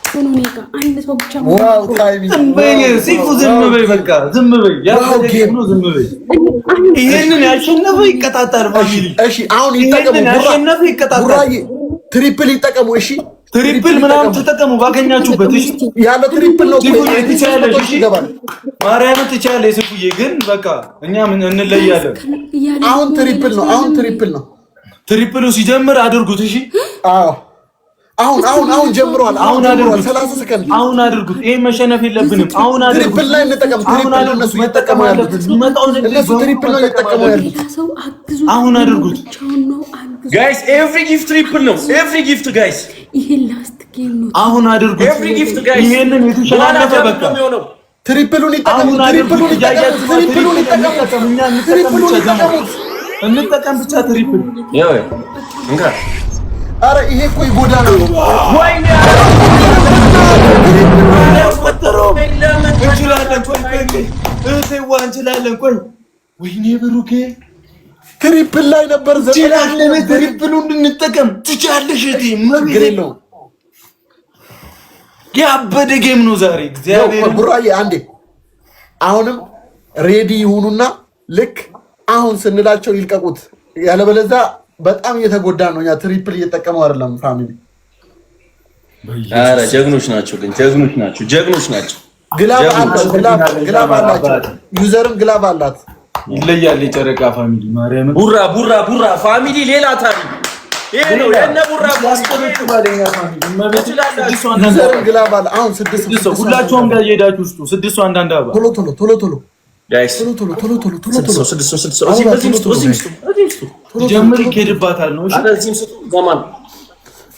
ሆኖ ኔጋ አንድ ሰው ብቻ ዋው ታይሚንግ ሲፉ ዝም በይ፣ በቃ ዝም በይ። ያው ዝም በይ። ይሄንን ያሸነፈ ይቀጣጣል ፋሚሊ። እሺ አሁን ይጠቀሙ። ያሸነፈ ይቀጣጣል። ቡራዬ ትሪፕል ይጠቀሙ። እሺ ትሪፕል ምናምን ተጠቀሙ ባገኛችሁበት። እሺ ያለ ትሪፕል ነው ትችላለሽ። እሺ ማርያምን ትችላለሽ። ሲፉዬ ግን በቃ እኛ ምን እንለያለን። አሁን ትሪፕል ነው። አሁን ትሪፕል ነው። ትሪፕሉ ሲጀምር አድርጉት። እሺ አዎ አሁን ጀምሯል። አሁን አድርጉት። 30 ሰከንድ አሁን አድርጉት። ይሄ መሸነፍ የለብንም። አሁን አድርጉት። ትሪፕል ላይ እንጠቀም። ትሪፕል እነሱ ይጠቀሙ ያሉት እነሱ ትሪፕል ነው ይጠቀሙ ያሉት። አሁን አድርጉት ጋይስ። ኤቭሪ ጊፍት ትሪፕል ነው። ኤቭሪ ጊፍት ጋይስ። ይሄ ላስት ጌም ነው። አሁን አድርጉት። ኤቭሪ ጊፍት ጋይስ። ይሄንን የተሸናነፈ በቃ ትሪፕሉን ይጠቀሙ። ትሪፕሉን ይጠቀሙ። ትሪፕሉን ይጠቀሙ። ትሪፕሉን ይጠቀሙ። እንጠቀም ብቻ ትሪፕል። ያው እንካ አረ ይሄ እኮ ይጎዳል። ወይኔ እንችላለን። ቆይ ወይኔ ብሩኬ ትሪፕል ላይ ነበር። ትሪፕሉን እንጠቀም። ትችያለሽ እህቴ። ችግር የለውም። ያበደ ጌም ነው ዛሬ። እግዚአብሔር ቡራዬ አንዴ አሁንም ሬዲ ይሁኑና ልክ አሁን ስንላቸው ይልቀቁት። ያለበለዚያ በጣም እየተጎዳ ነው። እኛ ትሪፕል እየተጠቀመው አይደለም ፋሚሊ። አረ ጀግኖች ናቸው ግን ጀግኖች ናቸው። ግላብ አላቸው። ዩዘርም ግላብ አላት። ይለያል። የጨረቃ ፋሚሊ ማርያምን ቡራ ፋሚሊ ሌላ ታሪክ። ይሄ ነው የነ ቡራ ዩዘርም ግላብ አለ። አሁን 6 ሁላችሁም ጋር እየሄዳችሁ ውስጡ 6 አንዳንድ አባ ቶሎ ጋይስ ጀምር ይኬድባታል ነው። እሺ አለዚህም ስጡ ዘማን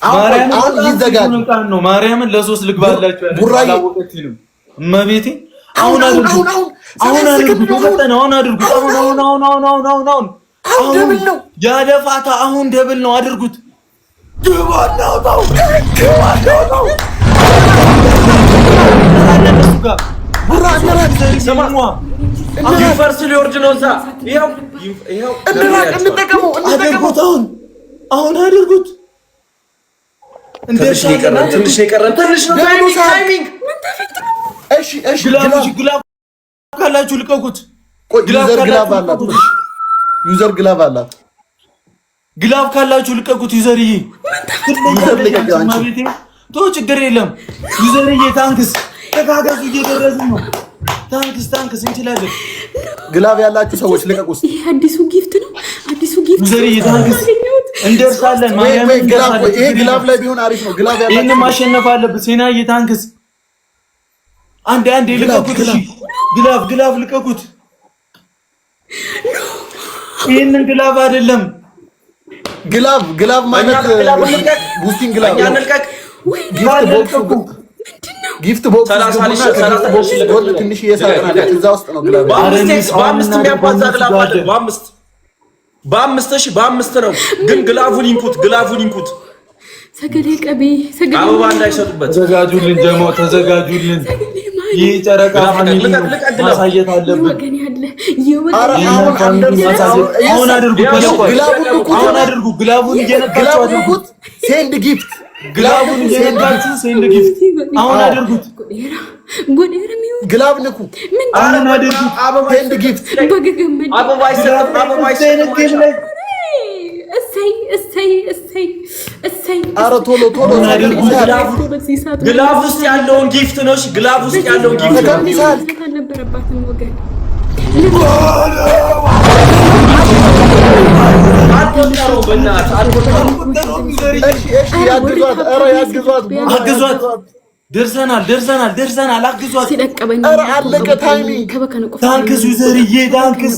አሁን ይዘጋል ነው። ማርያምን ለሶስት ልግባላችሁ ቡራዬ እመቤቴ አሁን አድርጉ። ያደፋታ አሁን ደብል ነው። አድርጉት። ፈርስ ሊወርድ ነው። እዛ ይኸው እንጠቀመው። አሁን አድርጉት። ትንሽ የቀረን ታይሚንግ። እሺ ግላብ ካላችሁ ልቀቁት። ዩዘር ግላብ አላት። ግላብ ካላችሁ ልቀቁት። ዩዘርዬ ችግር የለም። ዩዘርዬ ታንክስ ተጋገዙ። እየደረስን ነው። ታንክስ እንችላለን። ግላብ ያላችሁ ሰዎች ልቀቁት። ይሄ አዲሱ ጊፍት ነው። ዩዘርዬ ታንክስ እንደርሳለን። ይሄ ግላብ ላይ ቢሆን አሪፍ ነው። ግላብ ያላችሁ ይሄን ማሸነፍ አለበት። ሴናዬ ታንክስ። አንዴ ልቀቁት። እሺ ግላብ ልቀቁት። ይሄንን ግላብ አይደለም። ግላብ ማለት ቡስቲንግ ግላብ ጊፍት ቦክስ ትንሽ እየሳቀናለች እዛ ውስጥ ነው። ግላብ በአምስት የሚያባዛ ግላብ አለ። በአምስት ነው ግን ግላቡን ኢንፑት ሰገሌ ቀቢ ሰገሌ አበባ እንዳይሰጡበት ተዘጋጁልን። ጀሞ ተዘጋጁልን። ይህ ጨረቃ ፋሚሊ ማሳየት አለብን። አሁን አድርጉ። ግላቡን እየነካችሁ አድርጉት። ሴንድ ጊፍት ግላቡን እየነካችሁ ሴንድ ጊፍት አሁን አድርጉት። ግላብ ንኩ። አሁን አድርጉት። ሴንድ ጊፍት አበባ አይሰጥም። ኧረ ቶሎ ግላብ ውስጥ ያለውን ጊፍት ነው። እሺ ግላብ ውስጥ ያለውን ጊፍት አልነበረባትም ወገን። ያግዟት። ደርሰናል አግዟት ሲደቀበኝ ኧረ አለቀ ታይሚንግ ታንክስ ዩዘርዬ ታንክስ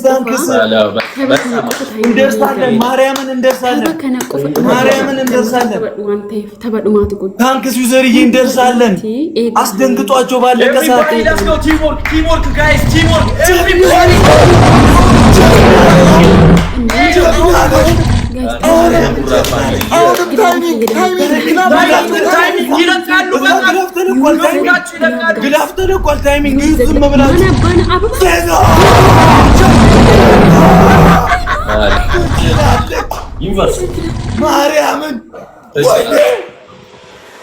እንደርሳለን ማርያምን እንደርሳለን ታንክስ ዩዘርዬ እንደርሳለን አስደንግጧቸው ባለቀ ሰዓት ቲምወርክ ጋይስ ቲምወርክ ኤቭሪባዲ ግላፍ ተለቋል ታይሚንግ ዝም ብላችሁ ማርያምን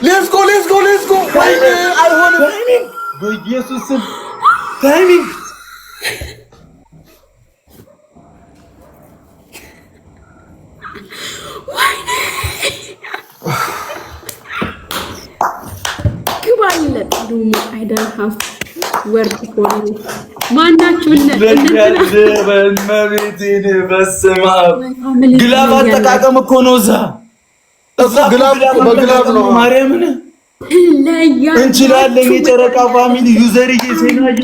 ሌትስ ጎ አይሆንም በኢየሱስ ስም ታይሚንግ ግላብ አጠቃቀም እኮ ነው እዛ ግላብ ነው ማርያምን እንችላለን የጨረቃ ፋሚሊ ዩዘርዬ ሴናዬ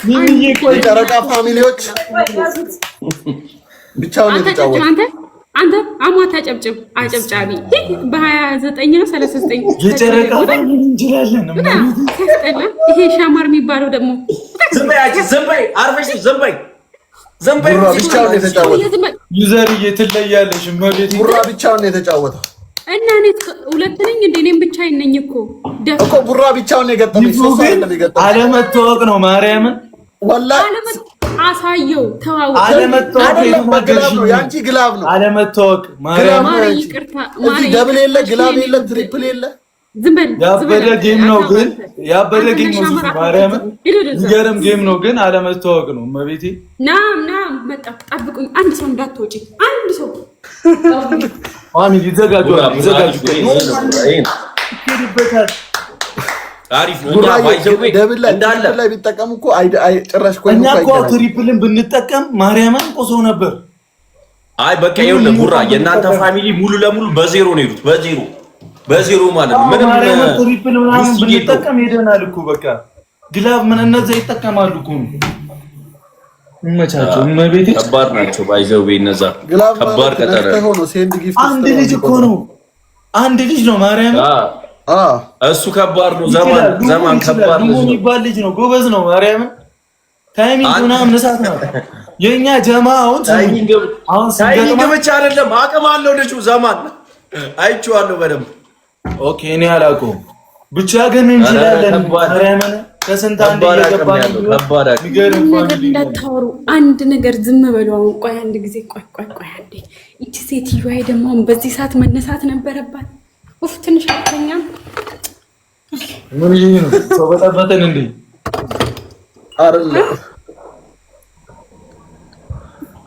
ሚሚዬ ቆይ የጨረቃ ፋሚሊዎች ብቻውን የተጫወተ አንተ አሟት አጨብጫቢ በ29 ነው 39 የጨረቃ ፋሚሊ እንችላለን ይሄ ሻማር የሚባለው ደግሞ ዘንባይ አርፈሽ ዘንባይ ብቻውን የተጫወተ ዩዘርዬ ትለያለሽ ማለት ቡራ ብቻውን የተጫወተው እና እኔ ሁለት ነኝ እንዴ እኔም ብቻ ነኝ እኮ ቡራ ብቻውን የገጠመኝ ሶስት አይደለም የገጠመኝ አለመታወቅ ነው ማርያምን ወላሂ አሳየው ተዋው አለመታወቅ ነው ያንቺ ግላብ ነው አለመታወቅ ማርያምን እዚህ ደብል የለ ግላብ የለ ትሪፕል የለ ዝም በል ያበደ ጌም ነው ግን ያበደ ጌም ነው ማርያምን ይገርም ጌም ነው ግን አለመታወቅ ነው መቤቴ ናም መጣ ጠብቁኝ አንድ ሰው እንዳትወጪ አንድ ሰው ፋሚሊ ይዘጋጁ አሪፍ ነው ባይዘው እንዳለ ላይ ቢጠቀሙ እኮ አይ ጭራሽ ቆይ እኛ እኮ ትሪፕልን ብንጠቀም ማርያምን ቆሶ ነበር አይ በቃ ይኸውልህ ቡራ የእናንተ ፋሚሊ ሙሉ ለሙሉ በዜሮ ነው የሄዱት በዜሮ ማለት ነው ምንም ትሪፕል ምናምን ብንጠቀም ሄደናል እኮ በቃ ግላብ ምን እነዛ ይጠቀማሉ እኮ እመቻቸው እመቤቴ ከባድ ናቸው ባይዘው እነዛ ከባድ ቀጠረ አንድ ልጅ እኮ ነው አንድ ልጅ ነው ማርያምን እሱ ከባድ ነው ዘማን ከባድ ነው የሚባል ልጅ ነው ጎበዝ ነው ማርያምን ታይሚንግ ምናምን እሳት ነው የኛ ጀማውን ታይሚንግ ብቻ አይደለም አቅም አለው ልጁ ዘማን አይቼዋለሁ በደንብ ኦኬ እኔ አላውቀውም ብቻ ግን እንችላለን ማርያምን ከስንት አንድ እየገባን እንዳታወሩ አንድ ነገር ዝም በሉ አሁን ቆይ አንድ ጊዜ ቆይ አንዴ እቺ ሴትዮዋ ደግሞ በዚህ ሰዓት መነሳት ነበረባት ኡፍ ትንሽ አተኛ ምን ይሄ ነው ሰው በጣበተን እንዴ አይደለ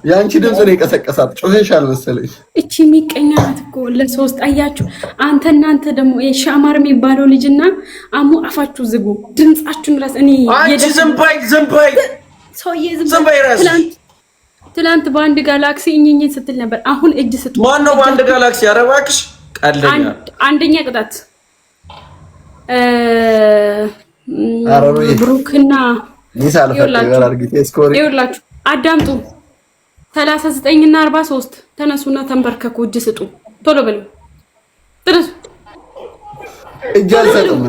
ያንቺ ድምጽ ነው የቀሰቀሳት ጮኸሻል መሰለኝ እቺ ሚቀኛት እኮ ለሶስት አያችሁ እናንተ ደግሞ የሻማር የሚባለው ልጅና አሙ አፋችሁ ዝጉ ድምጻችሁን ራስ እኔ ዘምባይ ሰውዬ ዘምባይ ትላንት በአንድ ጋላክሲ እኝኝ ስትል ነበር አሁን እጅ ስጡ ማን ነው በአንድ ጋላክሲ አረባክሽ ቀለኛ አንደኛ ቅጣት ብሩክና ይኸውላችሁ አዳምጡ 39 እና 43 ተነሱና ተንበርከኩ እጅ ስጡ ቶሎ በሉ ጥርሱ እጅ አልሰጥም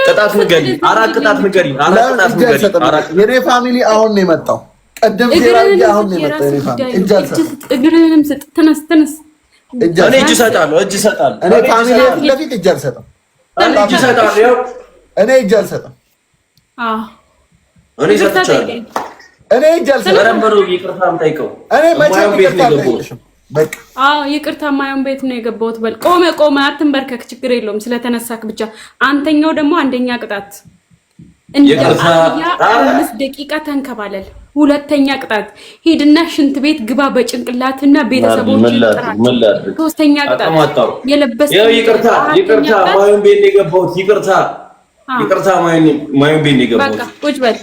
ቅጣት ንገሪ አራት ቅጣት ንገሪ የኔ ፋሚሊ አሁን ነው የመጣው ቀደም ሲራይ አሁን ነው የመጣው የኔ ፋሚሊ እጅ አልሰጥም እግርህንም ስጥ ተነስ እኔ እጅ እሰጣለሁ እኔ ፋሚሊ ለፊት እጅ አልሰጥም እጅ እሰጣለሁ እኔ እጅ አልሰጥም እኔ ሰጥቻለሁ እኔ እጅ አልሰጥም ረምበሩ ይቅርታም ጠይቀው እኔ መቼም ይቅርታ አልጠይቅሽም በቃ ይቅርታ ማየውን ቤት ነው የገባሁት በል ቆመ አትንበርከክ ችግር የለውም ስለተነሳክ ብቻ አንተኛው ደግሞ አንደኛ ቅጣት ይቅርታ 5 ደቂቃ ተንከባለል ሁለተኛ ቅጣት ሄድና ሽንት ቤት ግባ በጭንቅላትና ቤተሰቦችን ጥራ ሶስተኛ ቅጣት የለበስ ይቅርታ ማየውን ቤት ነው የገባሁት ይቅርታ ማየውን ቤት ነው የገባሁት በቃ ቁጭ በል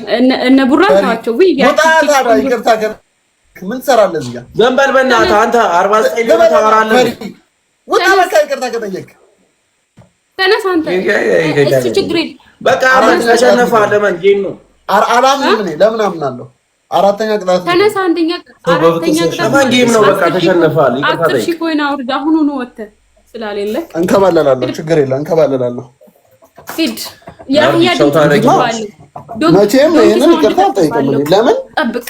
እነ ቡራ ታዋቸው ወይ ይቅርታ ምን ትሰራለህ እዚህ ጋር ዘንበል በእናትህ አንተ 49 ታወራለህ ወጣ በቃ ይቅርታ ከጠየቅ ተነስ አንተ እሱ ችግር የለም በቃ ተሸነፈ ለማን ጌም ነው አላምንም እኔ ለምን አምናለሁ አራተኛ ቅጣት ተነስ አራተኛ ቅጣት ለማን ጌም ነው በቃ ተሸነፈ ይቅርታ 10,000 ኮይን አውርድ አሁን ነው ወጣ ስላልለ እንከባለላለሁ ችግር የለም እንከባለላለሁ ሂድ ያ ታረጋግጥ መቼም ይሄንን ይቅርታ ጠይቀኝ ለምን ጠብቅ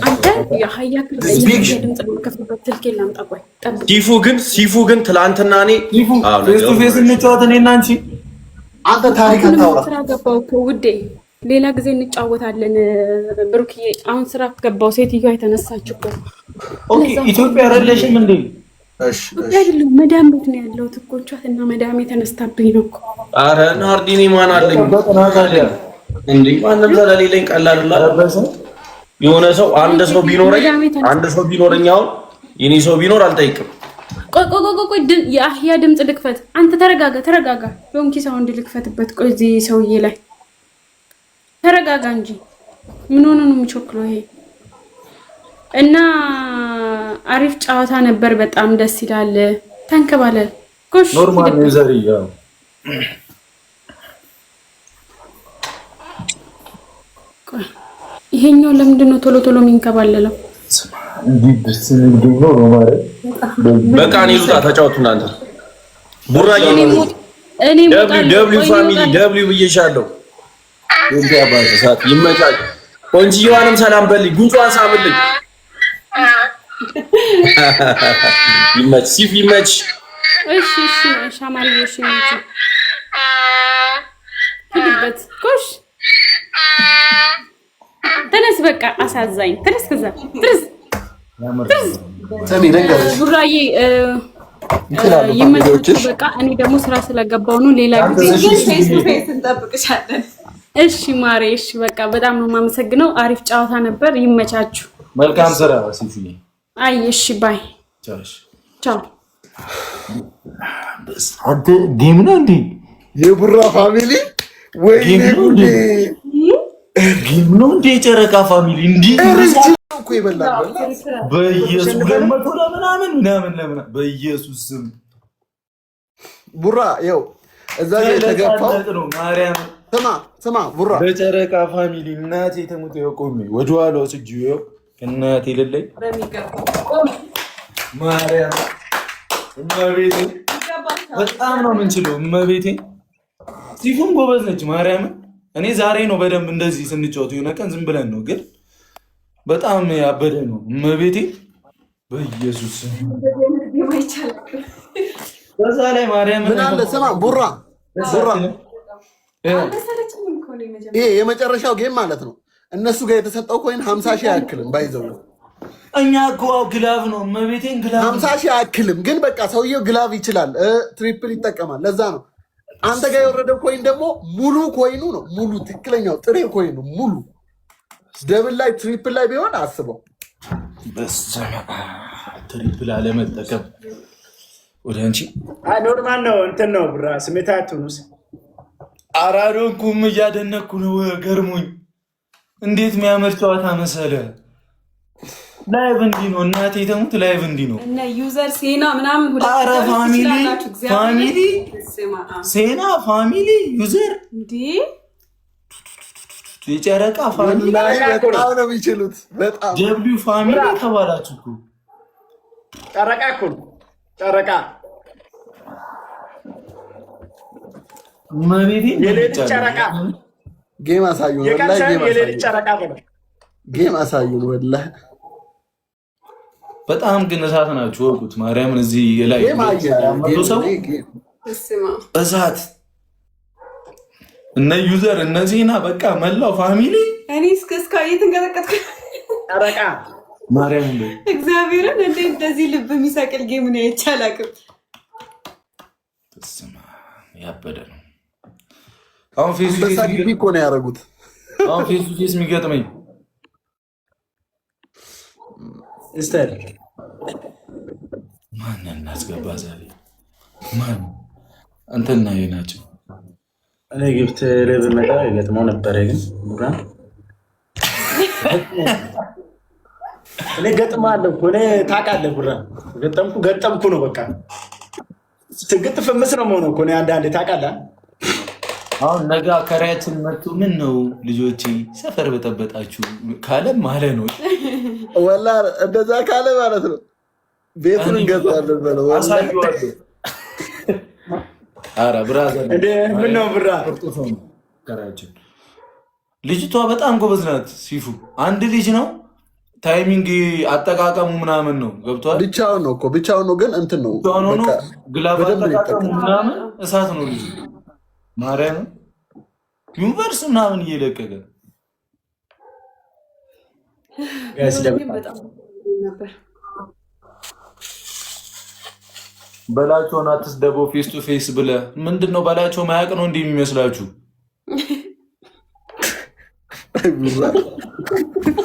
አንተ ያህያ ድምጽ ከፍበት ትልከና አምጣቆይ ጠብቅ ሲፉ ግን ትላንትና እኔ ፌስ ቱ ፌስ እንጫወት እኔና አንቺ አንተ ታሪክ አታውራ ስራ ገባው ውዴ ሌላ ጊዜ እንጫወታለን ብሩክዬ አሁን ስራ ገባው ሴትዮዋ የተነሳችው ኦኬ ኢትዮጵያ አይደለሽም እንዴ እሺ አይደለም መዳም ቤት ነው ያለው ትኮቻትና መዳም የተነስታብኝ ነው እኮ አረ ናርዲኒ ማን አለኝ እንዴ ማንም ዘላሌለኝ ቀላል የሆነ ሰው አንድ ሰው ቢኖረኝ አሁን የኔ ሰው ቢኖር አልጠይቅም ቆይ የአህያ ድምጽ ልክፈት አንተ ተረጋጋ ዶንኪ ሳውንድ ልክፈትበት ቆይ እዚህ ሰውዬ ላይ ተረጋጋ እንጂ ምን ሆነ ነው የሚቾክለው ይሄ እና አሪፍ ጨዋታ ነበር በጣም ደስ ይላል ተንከባለል ጎሽ ኖርማል ነው ዘሪያ ይሄኛው ለምንድን ነው ቶሎ የሚንከባለለው በቃ እኔ ልውጣ ተጫወቱ እናንተ ቡራዬ እኔ ደብሊው ፋሚሊ ደብሊው ብዬሻለሁ እንዴ አባዛት ይመጫል ቆንጂዋንም ሰላም በልኝ ጉንጯን ሳምልኝ ይመች ሲፍ ይመች እሺ ሻማሪሽ ይመች ሂድበት ጎሽ ተነስ በቃ አሳዛኝ ተነስ ከዛ ሰሚ ነገርሽ ቡራዬ ይመችሽ በቃ እኔ ደግሞ ስራ ስለገባው ነው ሌላ ጊዜ ፌስ ቱ ፌስ እንጠብቅሻለን እሺ ማሬ እሺ በቃ በጣም ነው የማመሰግነው አሪፍ ጨዋታ ነበር ይመቻችሁ መልካም ስራ ሲፊኒ አይ እሺ ባይ ቻው አንተ ጌም ነው እንዴ የቡራ ፋሚሊ ወይ ጌም ነው እንዴ ጨረቃ ፋሚሊ እንዴ እኮ ይበላል በኢየሱስ ገመቶ ለምናምን በኢየሱስ ስም ቡራ ይኸው እዛ ጋር የተገፋው ነው ማርያም ስማ ቡራ በጨረቃ ፋሚሊ እናቴ ተሙት የቆሜ ወደኋላ ወስጂው እናቴ ልለይ ማርያም እመቤቴ በጣም ነው የምንችለው እመቤቴ ሲፉን ጎበዝ ነች ማርያም እኔ ዛሬ ነው በደንብ እንደዚህ ስንጫወት የሆነ ቀን ዝም ብለን ነው ግን በጣም ያበደ ነው እመቤቴ በኢየሱስ በዛ ላይ ማርያም ምን አለ ስማ ቡራ ይሄ የመጨረሻው ጌም ማለት ነው እነሱ ጋር የተሰጠው ኮይን 50,000 አያክልም ባይዘው እኛ ጎው ግላቭ ነው እመቤቴን ግላቭ 50,000 አያክልም ግን በቃ ሰውየው ግላቭ ይችላል ትሪፕል ይጠቀማል ለዛ ነው አንተ ጋር የወረደው ኮይን ደግሞ ሙሉ ኮይኑ ነው ሙሉ ትክክለኛው ጥሬ ኮይኑ ሙሉ ደብል ላይ ትሪፕል ላይ ቢሆን አስበው በስመ አብ ትሪፕል አለመጠቀም ወደ አንቺ ኖርማል ነው እንትን ነው ብራ ስሜታቱንስ አራዶንኩም እያደነኩ ነው ገርሞኝ እንዴት የሚያምር ጨዋታ መሰለ ላይቭ እንዲህ ነው እናቴ ተሙት ላይቭ እንዲህ ነው እና ዩዘር ሴና ምናምን ሁሉ አረ ፋሚሊ ሴና ፋሚሊ ዩዘር እንዴ የጨረቃ ፋሚሊ በጣም ነው የሚችሉት በጣም ደብሊው ፋሚሊ ተባላችሁ እኮ ጨረቃ እኮ ጨረቃ ማኔዲ የሌሊት ጨረቃ ጌም አሳዩን ወላሂ የሌሊት ጨረቃ ጌም አሳዩን ወላሂ በጣም ግን እሳት ናችሁ ወቁት ማርያምን እዚህ ላይ ሰው እሳት እነ ዩዘር እነዚህና በቃ መላው ፋሚሊ እኔ እስከ እየተንቀጠቀጥኩ ጨረቃ ማርያም እንደ እግዚአብሔርን እንደ እንደዚህ ልብ የሚሰቅል ጌም ነው አይቻላቅም ተስማ ያበደ ነው አሁን ፌስቡክ እኮ ነው ያደረጉት አሁን ፌስቡክ የሚገጥመኝ እስታር ማን እናስገባ ዛሬ ማን አንተና የናቸው እኔ ግብት ለብ መጣ ይገጥመው ነበር ግን ቡራ እኔ ገጥማለሁ እኮ እኔ ታውቃለህ ቡራ ገጠምኩ ነው በቃ ስግጥ ፍምስ ነው መሆኑ እኮ ነው። አንዳንዴ ታውቃለህ። አሁን ነገ አከራያችን መጥቶ ምን ነው ልጆቼ ሰፈር በጠበጣችሁ ካለ ማለት ነው። ወላ እንደዛ ካለ ማለት ነው ቤቱን እንገዛለን በለው። አሳዩዋለሁ። ኧረ ብራዘር እንደ ምን ነው ብራ አከራያችን ልጅቷ በጣም ጎበዝ ናት። ሲፉ አንድ ልጅ ነው ታይሚንግ አጠቃቀሙ ምናምን ነው ገብቷል። ብቻውን ነው እኮ ብቻውን ነው፣ ግን እንትን ነው ግላብ አጠቃቀሙ ምናምን እሳት ነው ልጅ ማርያም ዩኒቨርስ ምናምን እየለቀቀ በላቸውን አትስደበው ፌስ ቱ ፌስ ብለህ ምንድን ነው በላቸው ማያውቅ ነው እንዲህ የሚመስላችሁ?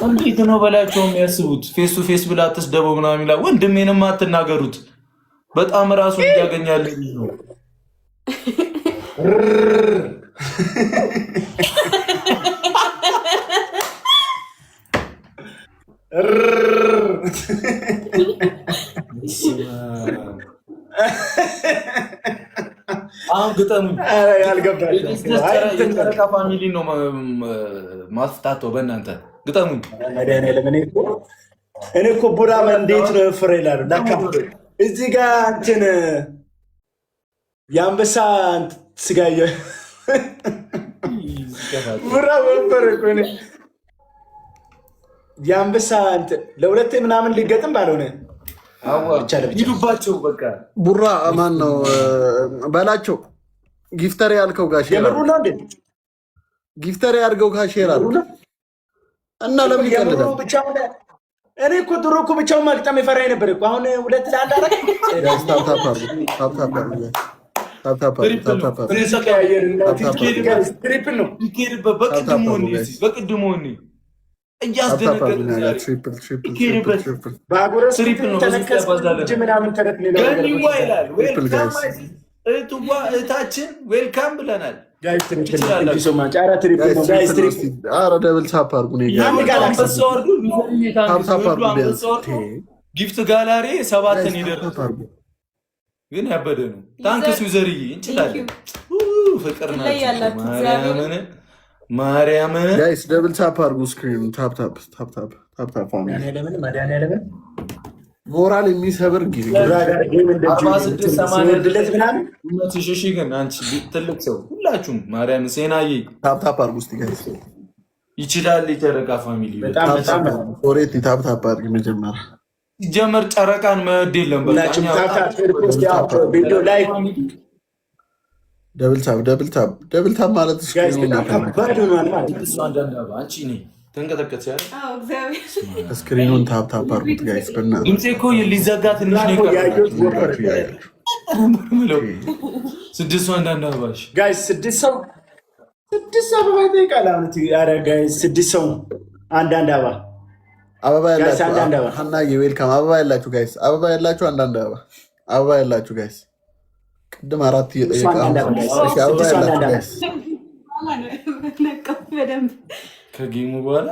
እንዴት ነው በላቸው የሚያስቡት? ፌስ ቱ ፌስ ብለህ አትስደበው ምናምን ይላል። ወንድሜንም አትናገሩት በጣም ራሱን እያገኛለ ነው። አሁን ግጠሙ ያልገባ ፋሚሊ ነው ማፍታተው በእናንተ ግጠሙ። እኔ እኮ ቡራ እንዴት ነው ፍሬ ይላሉ። ለካ እዚህ ጋር እንትን የአንበሳ ስጋየ ቡራ ወንበር እኮ እኔ የአንበሳ ለሁለቴ ምናምን ሊገጥም ባልሆነ ሂዱባቸው በቃ ቡራ ማን ነው በላቸው። ጊፍተር ያልከው ጋር ሼር ጊፍተር ያድርገው ጋር ሼር አድርግ እና ለምን ይቀልዳል? እኔ እኮ ድሮ እኮ ብቻውን ማግጠም የፈራኝ ነበር እኮ። አሁን ሁለት ለአንድ አረግ ትሪፕል ነው በቅድሞ እህታችን ዌልካም ብለናል። ጊፍት ጋላሪ 7 ይደርሳል፣ ግን ያበደ ነው። ታንክስ ዩዘርዬ እንችላለን። ፍቅር ናቸው ማርያምን ጋይስ ደብል ታፕ አድርጉ። ስክሪን ታፕ ታፕ ታፕ ታፕ ታፕ ታፕ ሞራል የሚሰብር ጊዜ ግን አንቺ ትልቅ ሰው ሁላችሁም ማርያም ሴናዬ ታፕ ታፕ አድርጉ እስኪ ጋይስ። ይችላል የጨረቃ ፋሚሊ ኦሬት ታፕ ታፕ አድርጊ። መጀመሪያ ሲጀመር ጨረቃን መወድ የለም። ደብል ታፕ ደብል ታፕ ደብል ታፕ ማለት ስክሪኑን ታፕ ታፕ አድርጉት ጋይስ። በእናትህ ድምፄ እኮ ሊዘጋ ትንሽ ነው። 6 ሰው አንዳንድ አበባሽ ጋይስ 6 ሰው አበባ ይጠይቃል። ኧረ ጋይስ 6 ሰው አንዳንድ አበባ አበባ ያላችሁ ሀናዬ ዌልካም። አበባ ያላችሁ ጋይስ አበባ ያላችሁ አንዳንድ አበባ ያላችሁ ጋይስ ቅድም 4 እየጠየቀ አበባ ያላችሁ ጋይስ ከጌሙ በኋላ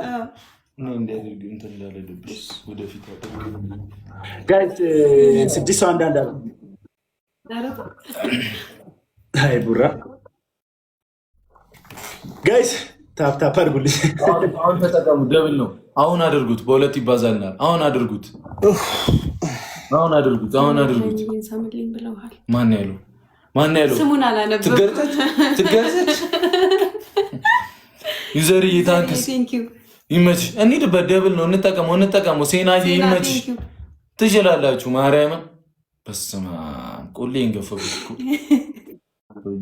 ነው እንዲያደርግ እንትን እንዳለልብሽ ወደፊት ጋይስ 6 ሰው አንዳንድ አበባ። አይ ቡራ ጋይስ ታፕ ታፕ አድርጉልኝ። አሁን ተጠቀሙ። ደብል ነው። አሁን አድርጉት። በሁለት ይባዛልናል። አሁን አድርጉት። አሁን አድርጉት። አሁን አድርጉት። ማን ያለው? ማን ያለው? ስሙን አላነበብኩም። ትገርዘች ዩዘርዬ ታንክስ ይመች። እንሂድበት። ደብል ነው። እንጠቀመው። ሴናዬ ይመች። ትችላላችሁ። ማርያምን በስመ አብ ቆሌ እንገፈብኩ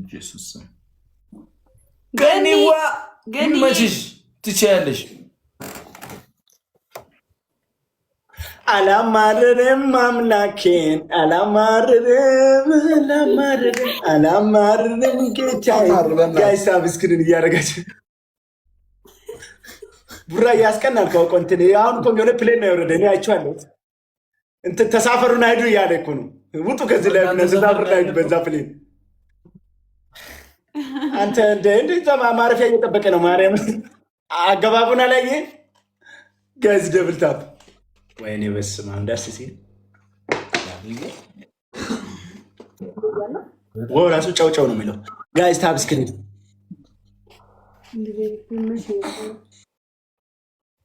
ኢየሱስ ገኒዋ ይመችሽ። ትችያለሽ። አላማርርም አምላኬን አላማርርም ጌታዬ። ጋይስ አብስክሪን እያደረጋችሁ ቡራ እያስቀናል። ከውቆ እንትን አሁን እኮ የሆነ ፕሌን ነው የወረደ። እኔ አይቼዋለሁ። እንትን ተሳፈሩን አይዱ እያለ እኮ ነው። ውጡ ከዚህ ላይ ተሳፈሩን አይዱ በዛ ፕሌን። አንተ እንደ ማረፊያ እየጠበቀ ነው። ማርያም አገባቡን አላየህ? ጋይስ ደብል ታፕ ወይኔ በስመ አብ ደስ ሲል ወይ ራሱ ጫው ነው የሚለው ጋይስ ታብ ስክሪን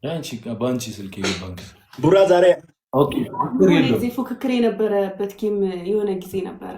ያንቺ ባንቺ ስልክ ይገባን ቡራ ዛሬ ፉክክር የነበረበት ጌም የሆነ ጊዜ ነበረ